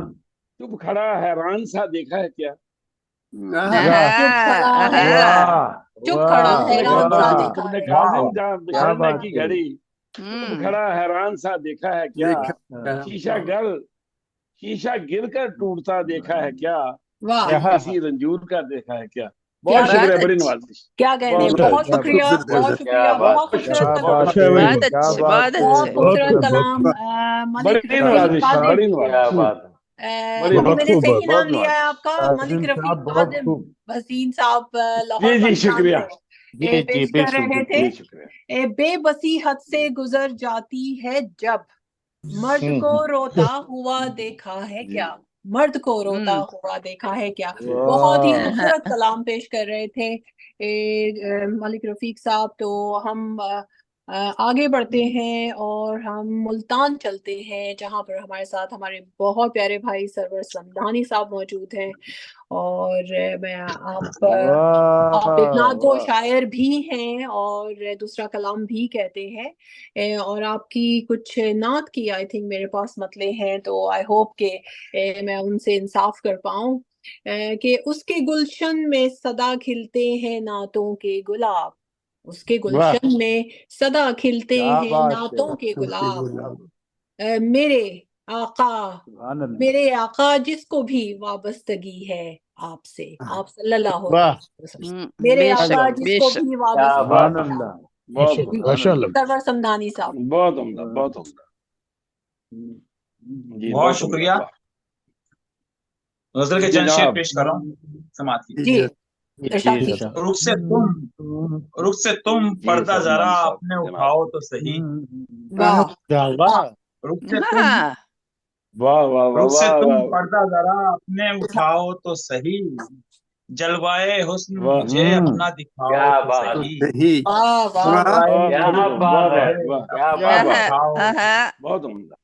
चुप खड़ा हैरान सा देखा है क्या? आहा, वाह चुप खड़ा हैरान, वाह चुप खड़ा वाह तूने हैरान सा वाह देखा तुमने है। वाह। काजिम जाम क्या बिछड़ने बात की है। घड़ी, चुप हम्म खड़ा हैरान सा देखा है क्या? देखा हाँ, क्या? शीशा वाह गर शीशा गिर कर टूटता देखा है क्या? वाह दिल यहाँ किसी रंजूर का देखा है क्या? बहुत क्या शुक्रिया, बात बड़ी अच्छी नवाजिश। क्या कहने, बहुत बहुत शुक्रिया। शुक्रिया, बहुत शुक्रिया, बहुत खूबसूरत क्या कलाम, बात है है, बहुत क्या अच्छे, बात बहुत है, बहुत अच्छे। बहुत खूबसूरत खूब, बहुत कलाम खूब, मलिक बड़ी रफीक नवाजिश, कादिर। बड़ी नवाजिश। क्या बात है, बड़ी अभी बहुत मैंने खूब, सही बहुत नाम लिया है नवाजिश। आपका, मलिक कासिम रफीक साहब बहुत कादिर खूब। भसीन साहब, जी लाहौर जी, पाकिस्तान शुक्रिया से जी जी पेश कर बिल्कुल रहे बिल्कुल। थे। जी, शुक्रिया। बेबसी हद से गुजर जाती है जब, मर्द को रोता हुआ देखा है जी क्या, मर्द को रोता हम्म। हुआ देखा है क्या। बहुत ही वाह, खूबसूरत कलाम पेश कर रहे थे मलिक रफीक साहब। तो हम आगे बढ़ते हैं और हम मुल्तान चलते हैं, जहां पर हमारे साथ हमारे बहुत प्यारे भाई सरवर समदानी साहब मौजूद हैं। और मैं आप एक वाह, नागो वाह। शायर भी हैं और दूसरा कलाम भी कहते हैं। और आपकी कुछ नात की आई थिंक मेरे पास मतले हैं, तो आई होप के मैं उनसे इंसाफ कर पाऊं। कि उसके गुलशन में सदा खिलते हैं नातों के गुलाब, उसके वाह, गुलशन में सदा खिलते क्या हैं बात है, नातों के गुलाब। गुलाब। मेरे आका, सुभान अल्लाह। मेरे आका जिसको भी वाबस्तगी है आपसे, आप सल्लल्लाहु वाह, अलैहि वसल्लम, मेरे बेशक, आका जिसको बेशक। भी क्या वाबस्तगी बात है है, बहुत माशा- उम्दा, सुभान माशाल्लाह। अल्लाह। सरवर समदानी साहब। बहुत उम्दा, बहुत उम्दा। जी, बहुत बहुत उम्दा। शुक्रिया। वाह। गजल के जी चंद शेर जनाब। पेश कर रहा हूँ, समात की। जी जी इरशाद जी कीजिए। सर। रुख से तुम जी पर्दा जरा समदानी साहब, अपने जनाब। उठाओ तो सही। वाह वाह, रुख से तुम हाँ, वाह वाह वाह रुख से वाह तुम वाह पर्दा जरा अपने उठाओ तो सही। जलवाए हुस्न वाह। मुझे अपना दिखाओ क्या तो बात तो सही। सही। वाह वाह वाह जलवाए क्या हुस्न बात है, मुझे क्या अपना बात है। दिखाओ हाँ, तो हाँ। सही। बहुत उम्दा।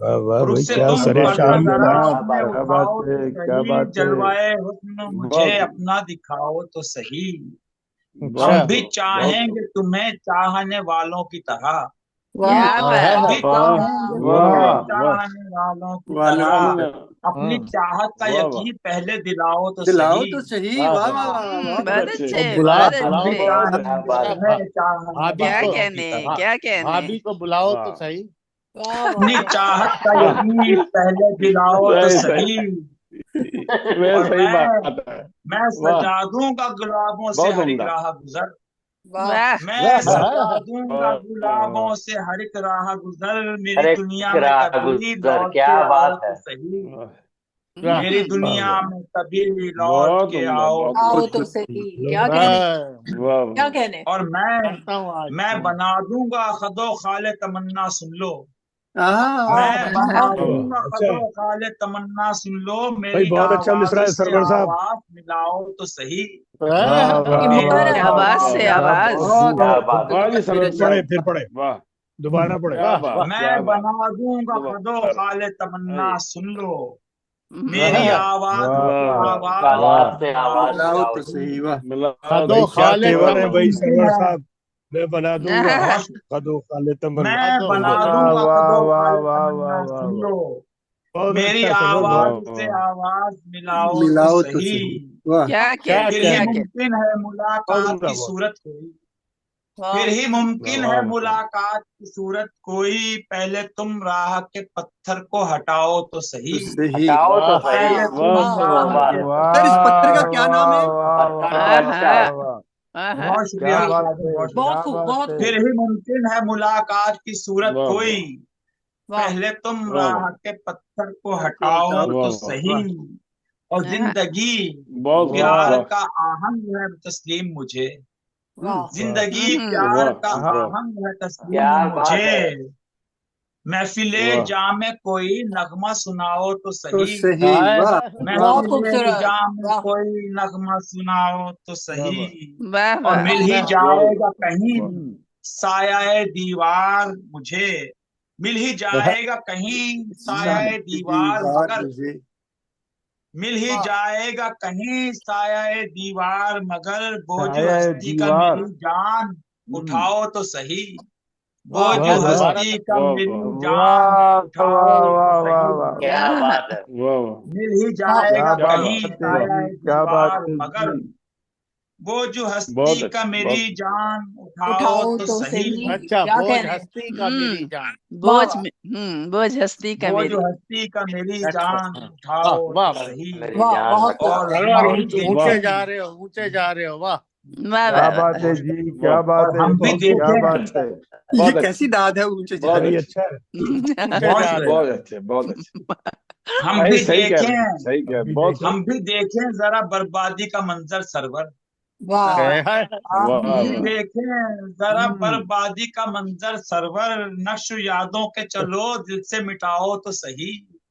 वाह वाह रुख भाई, से क्या तुम सरे पर्दा शान जरा जनाब। क्या अपने बात है, क्या बात उठाओ तो है, क्या सही। बात है। जलवाए हुस्न मुझे बहुत अपना दिखाओ तो सही। अच्छा, हम बहुत भी खूब, बहुत चाहेंगे खूब। तुम्हें चाहने वालों की तरह। वाह क्या हम बात भी है। वाह चाहेंगे वाह तुम्हें वाह वाह चाहने वालों की वालों तरह। की वाह तरह अपनी चाहत का वाह वाह। यकीन पहले दिलाओ तो दिलाओ सही। तो सही। वाह वाह वाह वाह वाह। वाह, बहुत बहुत बहुत अच्छे, अच्छे, तो बुलाओ बहुत हम बुलाओ भी अच्छे। तो क्या चाहेंगे बात है। तुम्हें चाहने भाभी क्या को, वालों की कहने, तरह। क्या कहने। भाभी को बुलाओ तो वाह। सही। वाह अपनी वाह चाहत का वाह। यकीन पहले दिलाओ तो सही सही। सही, वे और सही बात है। मैं वाह, सजा दूंगा गुलाबों से बहुत हर एक उम्दा। राह गुजर। वाह वाह, मैं वाह, सजा वाह, दूंगा वाह गुलाबों से हर एक राह गुजर। मेरी अरे दुनिया में राह कभी गुजर, लौट क्या के आओ बात है। तो सही। वाह वाह, मेरी हम्म। दुनिया वाह में कभी लौट बहुत के उम्दा, आओ बहुत तो आओ उम्दा। तो सही। सही। क्या कहने, वाह, वाह क्या वाह। कहने। और करता हूँ आज मैं फोन। बना दूंगा खदो खाले तमन्ना सुन लो। वाह मैं बना वाह वाह वाह, दूंगा अच्छा खदो खाले तमन्ना सुन लो। भाई, मेरी बहुत अच्छा आवाज मिसरा है से सरवर साहब। आवाज मिलाओ तो सही। वाह वाह, कि वाह मेरी वाह मुकर्रर क्या वाह आवाज आवाज से वाह, है। क्या आवाज। बहुत बहुत खूब। क्या खूब। बात है। हाँ जी मेरे सरदार पढ़े, साहब। फिर पढ़े, वाह, दोबारा पढ़े। क्या वाह बात, वाह। मैं क्या बात। बना दूंगा खदो दोबारा। खाले तमन्ना अरे, सुन लो। हम्म। मेरी वाह, आवाज वाह से वाह वाह। आवाज आवाज से मिलाओ आवाज तो मिलाओ मिलाओ तो तो सही। सही। सही। वाह मिलाओ खदो भाई, क्या खाले फिर तेवर है भी तमन्ना। भाई मुमकिन सरवर है। साहब। मैं बना दूंगा बहुत कदो खाले तमन्ना। मैं खदो बना खाले। वाह दूंगा वाह खदो वाह खाले वाह वाह तमन्ना वाह सुन वाह, लो। बहुत मेरी अच्छा सरवर वाह आवाज बहुत। से वाह आवाज मिलाओ तो मिलाओ तो सही। सही। वाह क्या क्या कहने, फिर ही क्या कहने। कहने। मुमकिन है बहुत मुलाकात उम्दा, की बहुत। सूरत कोई। फिर वाह ही मुमकिन वाह है वाह मुलाकात की सूरत कोई। पहले तुम राह के पत्थर को हटाओ तो तो सही। सही। हटाओ तो वाह सही। पहले वाह तुम वाह वाह क्या वाह राह वाह। बात के है। सर इस पत्थर को पत्थर का वाह क्या हटाओ नाम तो है? वाह सही। वाह पत्थर वाह कौन सा आहा, है। वाह वाह, आहा। बहुत क्या शुक्रिया बात साजिद, है, बहुत बहुत क्या शुक्रिया। खूब, बात बहुत है। खूब। फिर ही मुमकिन है मुलाकात की सूरत वाह कोई। वाह वाह पहले तुम वाह वाह राह के पत्थर को पत्थर को हटाओ हटाओ तो तो वाह सही। वाह सही। वाह और आहा। जिंदगी बहुत खूब, वाह प्यार वाह का आहंग है तस्लीम मुझे। वाह वाह जिंदगी हम्म। प्यार वाह का वाह आहंग है क्या तस्लीम बात मुझे। है। महफिले वाह जामे कोई नगमा सुनाओ तो तो सही। सही। हाय वाह हाय। वाह बहुत महफिले खूबसूरत। जामे वाह कोई नगमा सुनाओ तो वाह सही। वाह वाह और वाह। मिल ही वाह जाएगा कहीं वाह साया दीवार मुझे। मिल ही वाह। जाएगा कहीं साया सारी दीवार दीवार मगर। मुझे। मिल ही वाह जाएगा कहीं साया दीवार मगर। बोझ छाया है हस्ती का दीवार। मेरी जान उठाओ तो सही। वाह बोझ वाह, वाह दोबारा हस्ती का वाह मेरी वाह जान वाह उठाओ वाह तो वाह वाह सही। वाह वाह, क्या आहा। बात है। वाह वाह। मिल ही वाह क्या जाएगा क्या बात कहीं बात, है वाह साया जी, क्या बात दीवार है मगर। जी। वो जो हस्ती बहुत का अच्छे, मेरी जान उठाओ उठाओ तो तो सही। सही। अच्छा, क्या बोझ कहने हैं? हस्ती का मेरी हम्म जान। वाह बोझ वाह बोझ हस्ती का वो मेरी जो हस्ती का मेरी अच्छा, जान हाँ, उठाओ वाह तो वाह सही। मेरी वाह, जान बहुत हटाओ। और सरवर, हम भी ऊंचे वाह देखें, जा रहे हो, ऊंचे जा रहे हो, वाह वाह क्या वाह बात वाह है जी, क्या वाह, बात और है हम भी जी, क्या देखें, बात है। ये बहुत कैसी अच्छे, दाद है ऊंचे जा बहुत रहे भाई अच्छे, अच्छा है। ऊंचे बहुत जा रहे हो। बहुत अच्छे, बहुत अच्छे। हम सही भी सही कह रहे हैं, देखें, सही कह रहे अभी हैं, बहुत देखें। हम भी देखें जरा बर्बादी का मंजर सरवर। वाह है, है, वाह वाह हम भी वाह। देखें जरा हम्म बर्बादी का मंजर सरवर, नक्श यादों के चलो दिल से मिटाओ तो सही।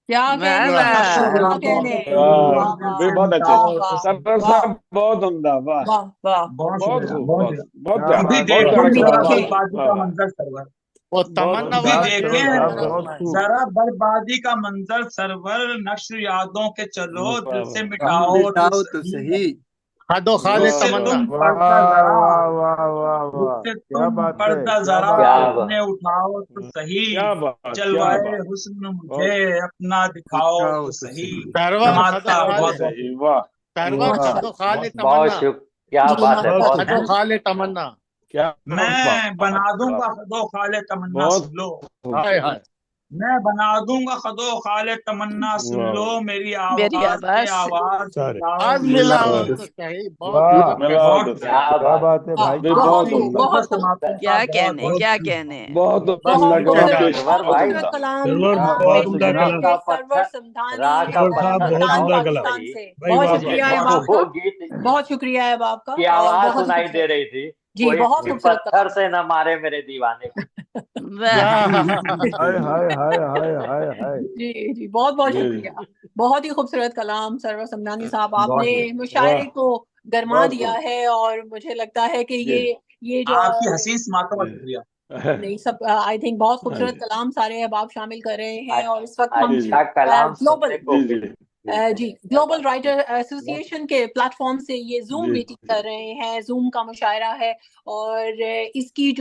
क्या वाह कहने वाह नक्श हैं? क्या वाह यादों कहने के हैं? चलो वाह दिल वाह से बहुत अच्छे, वाह मिटाओ तो वाह सही। सरवर वाह साहब बहुत उम्दा, वाह, वाह वाह बहुत बहुत शुक्रिया, खूब, बहुत बहुत शुक्रिया। बहुत क्या हम प्यारा, भी बात बहुत है, देखें हम भी प्यारा, जरा वाह देखें। बर्बादी वाह का वाह, मंजर सरवर। वो बहुत तमन्ना हम भी वाला उम्दा शेर देखें शेर था, सुनाना बहुत है। खूब। जरा बर्बादी का मंजर सरवर, नक्श यादों के चलो वाह दिल से वाह, मिटाओ तो मिटाओ तो सही। सही। खादो खाले मुझसे वाह तमन्ना। तुम वाह पर्दा जरा, वाह वाह वाह वाह, मुझसे क्या तुम बात है, पर्दा क्या जरा बात क्या है। अपने बात। उठाओ तो सही। क्या बात, क्या जलवाए बात, हुस्न मुझे बहुत अपना दिखाओ दिखाओ तो तो सही। सही। सरवर समाज खादो साहब खाले, बहुत बहुत सही, वाह सरवर वाह, खादो माशाल्लाह खाले बहुत तमन्ना, शुक्र, क्या जी बात है, बहुत बहुत खादो खूब, शुक्र। खाले तमन्ना। क्या मैं बना बात, दूंगा खदो खाले तमन्ना बहुत सुन लो। खूब, हाय हाय। मैं बना दूंगा खदो खाले तमन्ना सुन वाह लो, वाह, मेरी मेरी आवाज से आवाज से आवाज सारे मिलाओ आज तो मिलाओ सही। मिलाओ वाह, तो तो सही। सही, बहुत वाह, गजब मिला कहना। बहुत तो शुक्रिया, क्या क्या बात। बात है वाह, भाई, नहीं, क्या बहुत बहुत बात खूब है। उम्दा, बहुत जबरदस्त खूब। समाप्ति क्या साहब, बहुत कहने बहुत क्या शुक्रिया। कहने। बहुत बस बहुत उम्दा, ऊंचे खूबसूरत जा बहुत रहे हो। बहुत सरवर बहुत भाई, खूबसूरत उम्दा। कलाम सरवर आपने बहुत पेश उम्दा किया दिल कलाम। आपने का सरवर पत्थर, समधानी राह का सरवर साहब पत्थर बहुत सुल्तान हटाओ उम्दा तो कलाम। पाकिस्तान सही। से। भाई बहुत वाह मुझे वाह। शुक्रिया है बहुत आपका, वो शुक्रिया। गीत बहुत शुक्रिया है आपका की और आवाज बहुत ही सुनाई दे खूबसूरत। रही थी। जी कोई बहुत खूबसूरत पत्थर कलाम। से न मारे मेरे दीवाने को। वाह हाय हाय हाय हाय हाय हाय। जी जी बहुत बहुत जी जी, शुक्रिया। बहुत ही खूबसूरत कलाम सरवर समदानी साहब, बहुत आपने शुक्रिया। मुशायरे वाह, को गरमा बहुत दिया खूब, है और मुझे लगता है कि जी ये जो आपकी हसीन समातों का जी, शुक्रिया। नहीं सब आई थिंक बहुत हाँ खूबसूरत जी, कलाम सारे अब आप शामिल कर रहे हैं और इस वक्त हम जी जी अच्छा कलाम सुनने ग्लोबल को जी जी मिलता जी है, क्या ग्लोबल बात। राइटर एसोसिएशन के प्लेटफॉर्म से ये जूम जी मीटिंग जी, कर रहे हैं, जूम का मुशायरा है और इसकी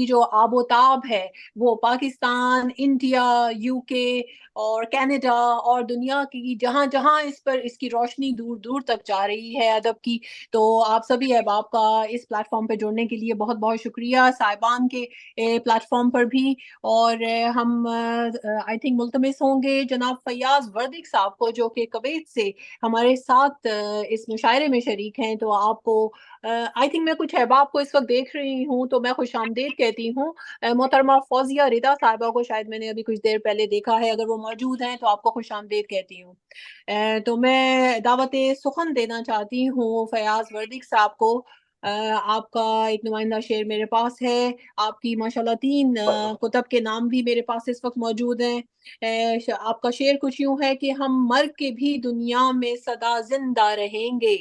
जो आबोताब है वो पाकिस्तान, इंडिया, यूके और कनाडा और दुनिया की जहां जहां इस पर इसकी रोशनी दूर दूर तक जा रही है अदब की। तो आप सभी अहबाब का इस प्लेटफॉर्म पे जुड़ने के लिए बहुत बहुत शुक्रिया, साहिबान के प्लेटफॉर्म पर भी। और हम आई थिंक मुल्तमिस होंगे जनाब फयाज वर्दिक साहब को जो कि कुवैत से हमारे साथ इस मुशायरे में शरीक हैं। तो आपको आई थिंक मैं कुछ अहबाब को इस वक्त देख रही हूँ तो मैं खुश आमदीद कहती हूँ। मोहतरमा फौजिया रिदा साहिबा को शायद मैंने अभी कुछ देर पहले देखा है, अगर वो मौजूद हैं तो आपको खुश आमदीद कहती हूँ। तो मैं दावत सुखन देना चाहती हूँ फयाज वर्दिक साहब को। आपका एक नुमाइंदा शेर मेरे पास है, आपकी माशाल्लाह 3 कुतब के नाम भी मेरे पास इस वक्त मौजूद हैं। आपका शेर कुछ यूं है कि हम मर के भी दुनिया में सदा जिंदा रहेंगे,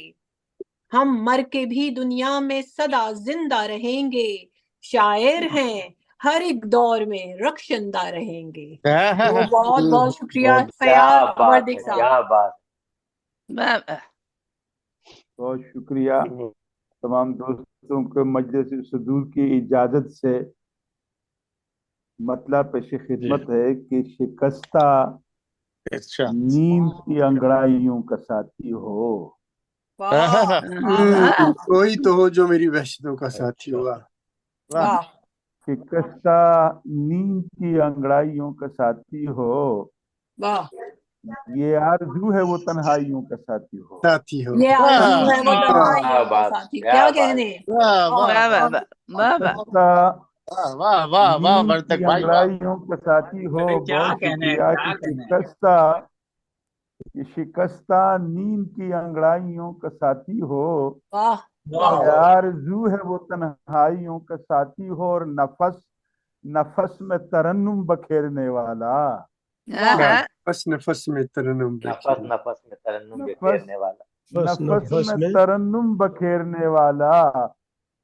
हम मर के भी दुनिया में सदा जिंदा रहेंगे, शायर हैं हर एक दौर में रक्षंदा रहेंगे। तो बहुत बहुत शुक्रिया बहुत क्या फयाज बात वर्दिक है, साहब। क्या बात। वाह वाह। बहुत शुक्रिया तमाम दोस्तों को मजलिस सदूर की इजाजत से। मतलब पेश जी, खिदमत है कि शिकस्ता अच्छा नींद की अंगड़ाइयों का साथी हो। वाह वाह वाह कोई तो हो जो मेरी वहशतों का साथी अच्छा, होगा। वाह वाह शिकस्ता नींद की अंगड़ाइयों का साथी हो, वाह। ये आरजू है वो तन्हाइयों का साथी हो। साथी हो। ये आरज़ू है वो वाह वाह क्या तन्हाइयों का बात, साथी, क्या क्या बात। कहने। वाह वाह वाह वाह वाह वाह वाह वाह। शिकस्ता वाह वाह वाह वाह नींद वर्तक की भाई, वाह। अंगड़ाइयों का साथी हो। अरे क्या बहुत कहने हैं, शुक्रिया क्या कि कहने हैं। शिकस्ता नींद की अंगड़ाइयों का साथी हो, वाह वाह ये आरज़ू है वो तन्हाइयों का साथी हो, और नफस नफस में तरन्नुम बखेरने वाला। वाह नफस नफस में तरन्नुम नफस बखेरने। नफस में तरन्नुम नफस बिखेरने वाला। बस नफस नफस में में तरन्नुम बखेरने वाला,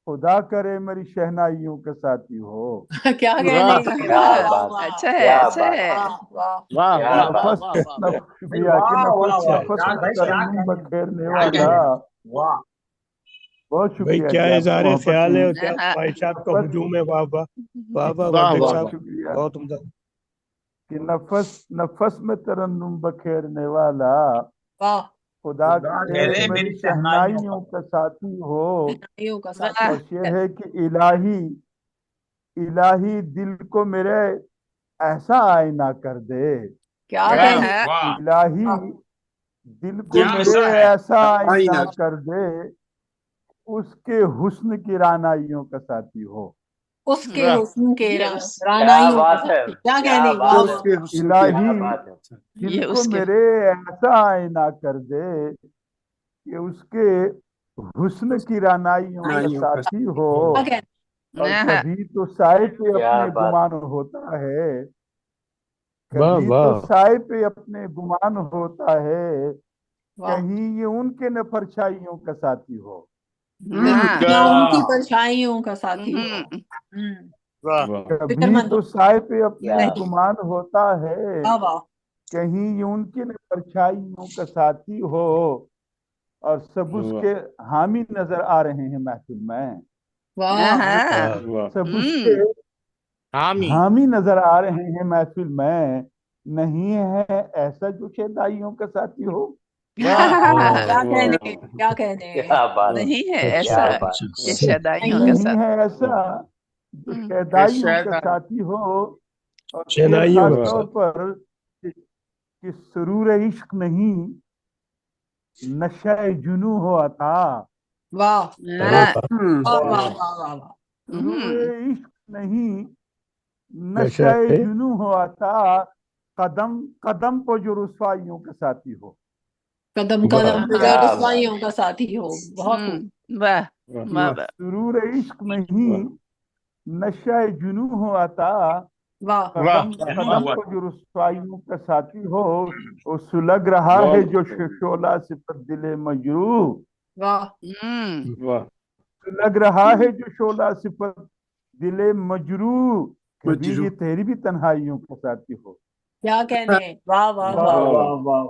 खुदा करे मेरी शहनाइयों का साथी हो। क्या कहने वाह हैं। क्या वाह बात, वाह अच्छा है क्या अच्छा बात, है। वाह वाह वाह क्या वाह वाह बात। नफस वाह वाह। भाई शुक्रिया कि वाह वाह अच्छा वाह, है। नफस क्या में भाई क्या तरन्नुम कहने हैं, बखेरने क्या वाला। कहने हैं। वाह बहुत भाई शुक्रिया क्या जी, आपकी इज़हार मोहब्बत ख्याल है और की। क्या हाँ, ख्वाहिशात का नफस हुजूम है। वाह वाह वाह वाह वाह वर्दक वाह बहुत साहब, शुक्रिया बहुत उम्दा। कि नफस नफस में तरन्नुम बखेरने वाला, वाह खुदा कह के दे मेरी मेरी शहनाइयों का शहनाइयों का साथी हो। शहनाइयों का साथी वाह और शेर है कि इलाही इलाही दिल को मेरे ऐसा आईना कर दे। क्या वाह कहने हाँ वाह इलाही वाह, दिल को क्या मेरे आशा है। ऐसा आईना आईना कर दे, उसके हुस्न की रानाइयों का साथी हो। उसके वाह हुस्न के ये उस क्या रानाइयों का बात है, साथी। क्या क्या कहने, वाह बात वाह। है, उसके हुस्न की क्या इलाही बात है। दिल ये को उसके मेरे ऐसा आईना कर दे कि उसके हुस्न की रानाइयों का रानाइयों का साथी हो। क्या कहने, और हाँ कभी तो साए पे क्या अपने बात गुमान होता है, वाह कभी तो वाह साए पे अपने गुमान होता है, वाह। कहीं ये उनके न परछाइयों का साथी हो। हाँ या उनकी वाह परछाइयों का साथी हो। वाह वाह कभी फिक्रमंद तो साए पे अपने क्या नहीं। गुमान होता है, वाह वाह कहीं ये उनके न परछाइयों का साथी हो। और सब वाह उसके हामी नजर आ रहे हैं महफिल में, वाह। हाँ वाह सब उसके हामी हामी नजर आ रहे हैं महफिल में। नहीं है ऐसा जो शेदाइयों का साथी हो। वाह क्या कहने, वाह क्या कहने। क्या बात है, नहीं है अच्छा ऐसा क्या बात। ये अच्छा शहदाइयों के नहीं नहीं साथ। है ऐसा जो हम्म, शेदाइयों का शायद साथी हो। और शेर शहनाइयों खास का तौर साथ पर कि सुरूर इश्क नहीं, नशा जुनू हो अता। वाह अरे हाँ वाह वाह वाह वाह वाह वाह वाह। सुरूर हम्म, इश्क नहीं, नशा नशा है जुनू हो अता। कदम कदम पर जो रुसवाइयों का साथी हो। कदम वाह कदम पे जो क्या हाँ बात। रुसवाइयों का साथी हो। बहुत खूब। वाह वाह वाह वाह वाह सुरूर इश्क नहीं, वाह नशा जुनू हो अता। वाह वाह कदम जुनून कदम हुआ पर जो रुसवाइयों का साथी हो। वो सुलग रहा है बहुत जो शोला सिफत दिले मजरू। वाह। वाह लग रहा है जो शोला सिफत दिले मजरू। कभी मजरू ये तेरी भी तन्हाइयों का साथी हो। क्या कहने, वाह वाह वाह वाह। वाह वाह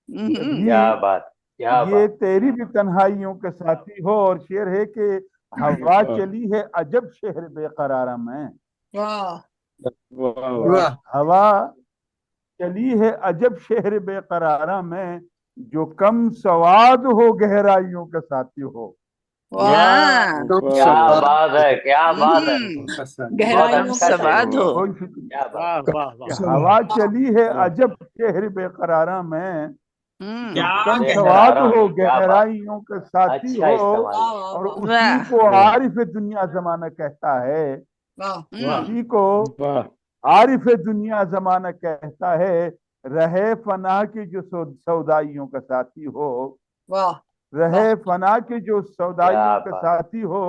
कभी क्या बात, क्या ये बात। तेरी भी तन्हाइयों का साथी हो। और शेर है कि हवा वाह चली है अजब शहर बेकरार में। वाह वाह वाह वाह हवा चली है अजब शहर बेकरार में, जो कम सवाद हो गहराइयों का साथी हो। वाह। हाँ कम वाह क्या वाह सवार बात है, क्या बात है। का साथी। बहुत गहराइयों कम अच्छा का शेर है। सवाद हो। बहुत शुक्रिया। क्या बात। वाह वाह कि वाह हवा चली है वाह अजब शहर बेकरार में, जो क्या कम कहने। सवाद बेकरारा हो में, क्या बात। गहराइयों का साथी अच्छा हो। इस्तेमाल वाह है। वाह और वाह उसी वाह को वाह आरिफ दुनिया जमाना कहता है। वाह। वाह उसी को वाह आरिफ दुनिया जमाना कहता है। रहे फना की जो सौदाइयों का साथी हो। वाह वाह। रहे फना की जो क्या सौदाइयों का बात। साथी हो।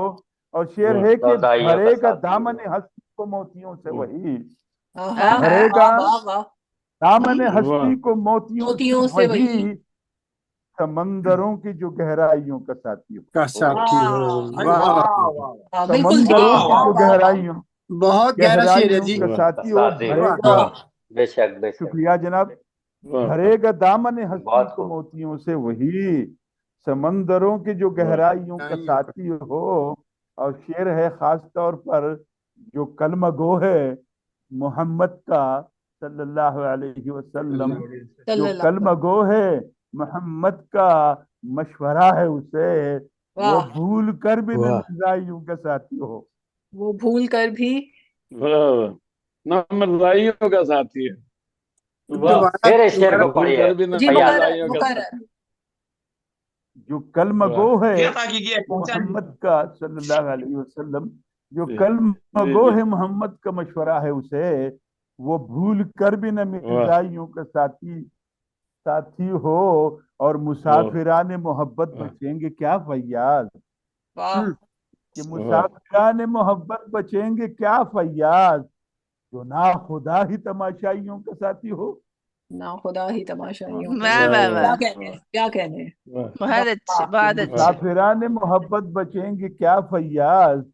और शेर वाह है कि सौदाइयों का भरेगा साथी दामन हो। हस्ती को मोतियों से वही। आहा, हाँ भरेगा वाह वाह वाह। दामन वाह हस्ती को मोतियों से मोतियों से वही। वही। समंदरों की जो गहराइयों का साथी का हो। साथी हो। वाह वाह वाह वाह वाह वाह, बिल्कुल समंदरों ठीक। की वाह वाह जो वाह वाह। गहराइयों बहुत गहरा शेर है गहराइयों जी। का वाह साथी हो। साथी हो। वाह भरेगा बेशक बेशक। शुक्रिया जनाब। वाह भरेगा दामन हस्ती बहुत को खूब। मोतियों से वही। समंदरों की जो वाह गहराइयों का गहराइयों का साथी हो। और शेर है खास तौर पर जो कलमा गो है मोहम्मद का सल्लल्लाहु अलैहि वसल्लम। जो सल्लल्लाहु कलमा गो है मोहम्मद का मशवरा है उसे। वो वाह। भूल कर भी न वाह मिर्जाइयों का साथी हो। वो भूल कर भी। वाह नमर्दाइयों का साथी है। वाह दोबारा फिर इस शेर दोबारा को भूल पढ़िए कर भी न जी भैया। मुकर्रर मिर्जाइयों का मुकर्रर। साथी। जो कलमा वाह गो है क्या ताकि है पहुंचा नहीं। मोहम्मद का सल्लल्लाहु अलैहि वसल्लम। जो जी कलमा जी गो जी है मोहम्मद का मशवरा है उसे। वो भूल कर भी न वाह मिर्जाइयों का साथी साथी हो। और वाह मुसाफिरान मोहब्बत वाह बचेंगे क्या फैयाज। वाह कि वाह मुसाफिरान मोहब्बत बचेंगे क्या फैयाज। जो ना खुदा ही तमाशाइयों का साथी हो। ना खुदा ही तमाशाइयों के वाह साथ। वाह वाह क्या वाह कहने, क्या कहने। वाह बहुत अच्छे वाह कि बहुत अच्छे। वाह मुसाफिरान मोहब्बत बचेंगे क्या फैयाज।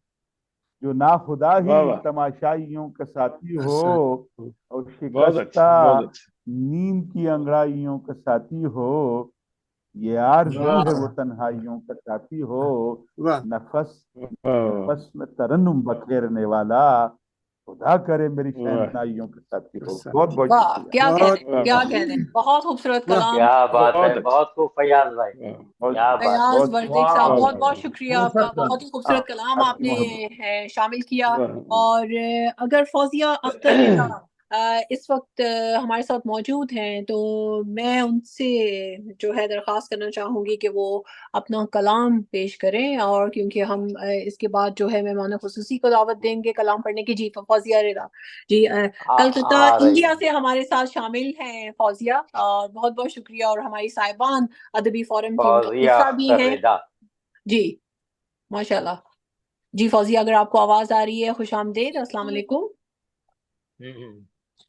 जो ना खुदा वाह ही वाह तमाशाइयों का साथी का हो। साथी। और बहुत शिकस्ता अच्छे बहुत अच्छे। नींद की अंगड़ाइयों का साथी हो। ये आरज़ू है वाह वो तन्हाइयों का साथी हो। वाह नफस वाह वाह नफस में तरन्नुम बखेरने वाला। खुदा करे मेरी वाह शहनाइयों के साथ की हो। बहुत बहुत वाह, शुक्रिया। क्या बहुत कहने, क्या कहने, बहुत खूबसूरत वाह कलाम। क्या बात है, बहुत अच्छा बहुत खूब फैयाज भाई, बहुत क्या शुक्रिया। बात। फयाज बहुत वर्दिक साहब, वाह बहुत वाह बहुत शुक्रिया बहुत आपका, बहुत ही खूबसूरत कलाम आपकी आपने मोहब्बत। शामिल किया। वाह और अगर फौजिया अख्तर रिजा इस वक्त हमारे साथ मौजूद हैं तो मैं उनसे जो है दरख्वास्त करना चाहूंगी कि वो अपना कलाम पेश करें। और क्योंकि हम इसके बाद जो है मेहमान खुसूसी को दावत देंगे कलाम पढ़ने की। जी फौजिया रिजा जी, कलकत्ता आ रही इंडिया है। से हमारे साथ शामिल हैं फौजिया, और बहुत बहुत शुक्रिया। और हमारी साहिबान अदबी फोरम की उनका फौजिया हिस्सा भी अख्तर हैं। रिजा। जी माशाल्लाह। जी फौजिया, अगर आपको आवाज आ रही है, खुश आमदेद, अस्सलाम वालेकुम।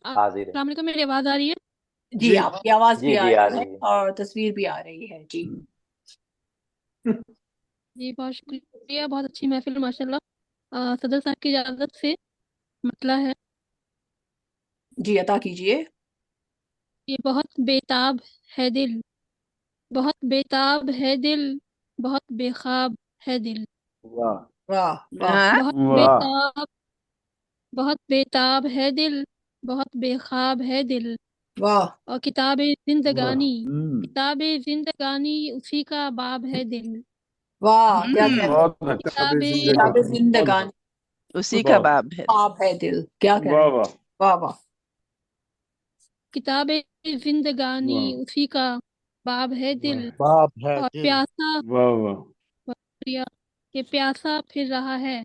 हाजिर है। अस्सलाम वालेकुम, मेरी आवाज आ रही है? जी जी आपकी आवाज भी जी आ जी आ रही है रही है। और तस्वीर भी आ रही है। जी जी बहुत शुक्रिया, बहुत अच्छी महफिल माशाल्लाह। सदर साहब की इजाजत से मतला है। जी अता कीजिए। ये बहुत बेताब है दिल, बहुत बेताब है दिल, बहुत बेख्वाब है दिल, वाह वाह वाह हाँ? बहुत वाह बेताब, बहुत बेताब है दिल, बहुत बेख्वाब है दिल। वाह और किताब वाह जिंदगानी, हम्म किताब जिंदगानी उसी का बाब है दिल। वाह, क्या कहते हैं, बहुत अच्छा किताब किताब जिंदगी किताब बहुत जिंदगानी उसी का वाह बाब है। आप है दिल, क्या वाह कहने। वाह वाह वाह किताब जिंदगानी वाह उसी का बाब है दिल। बाप है और दिल। प्यासा, वाह वाह प्रिया के प्यासा फिर रहा है,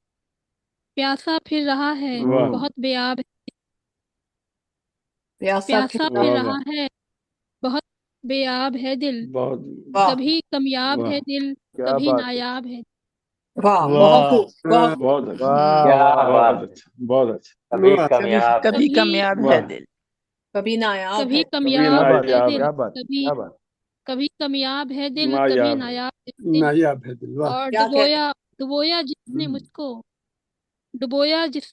प्यासा फिर रहा है, वाह बहुत बेआब है, प्यासा फिर प्यासा रहा। फिर वाह रहा वाह है, बहुत बेआब है दिल। बहुत वाह कभी कामयाब वाह है दिल, क्या कभी बात है। नायाब है। वाह, बहुत वाह खूब, बहुत बहुत अच्छा हम्म, क्या वाह बात बहुत है। अच्छा बहुत अच्छा कभी वाह कभी कामयाब है। कभी कभी कामयाब है वाह दिल। कभी नायाब कभी है। कभी कामयाब क्या बात है है, नायाब दिल, है क्या बात कभी क्या बात। कभी कामयाब है दिल, कभी नायाब है नायाब है दिल। नायाब है दिल। वाह और क्या कहते हैं। डुबोया, डुबोया जिसने मुझको, डुबोया जिसने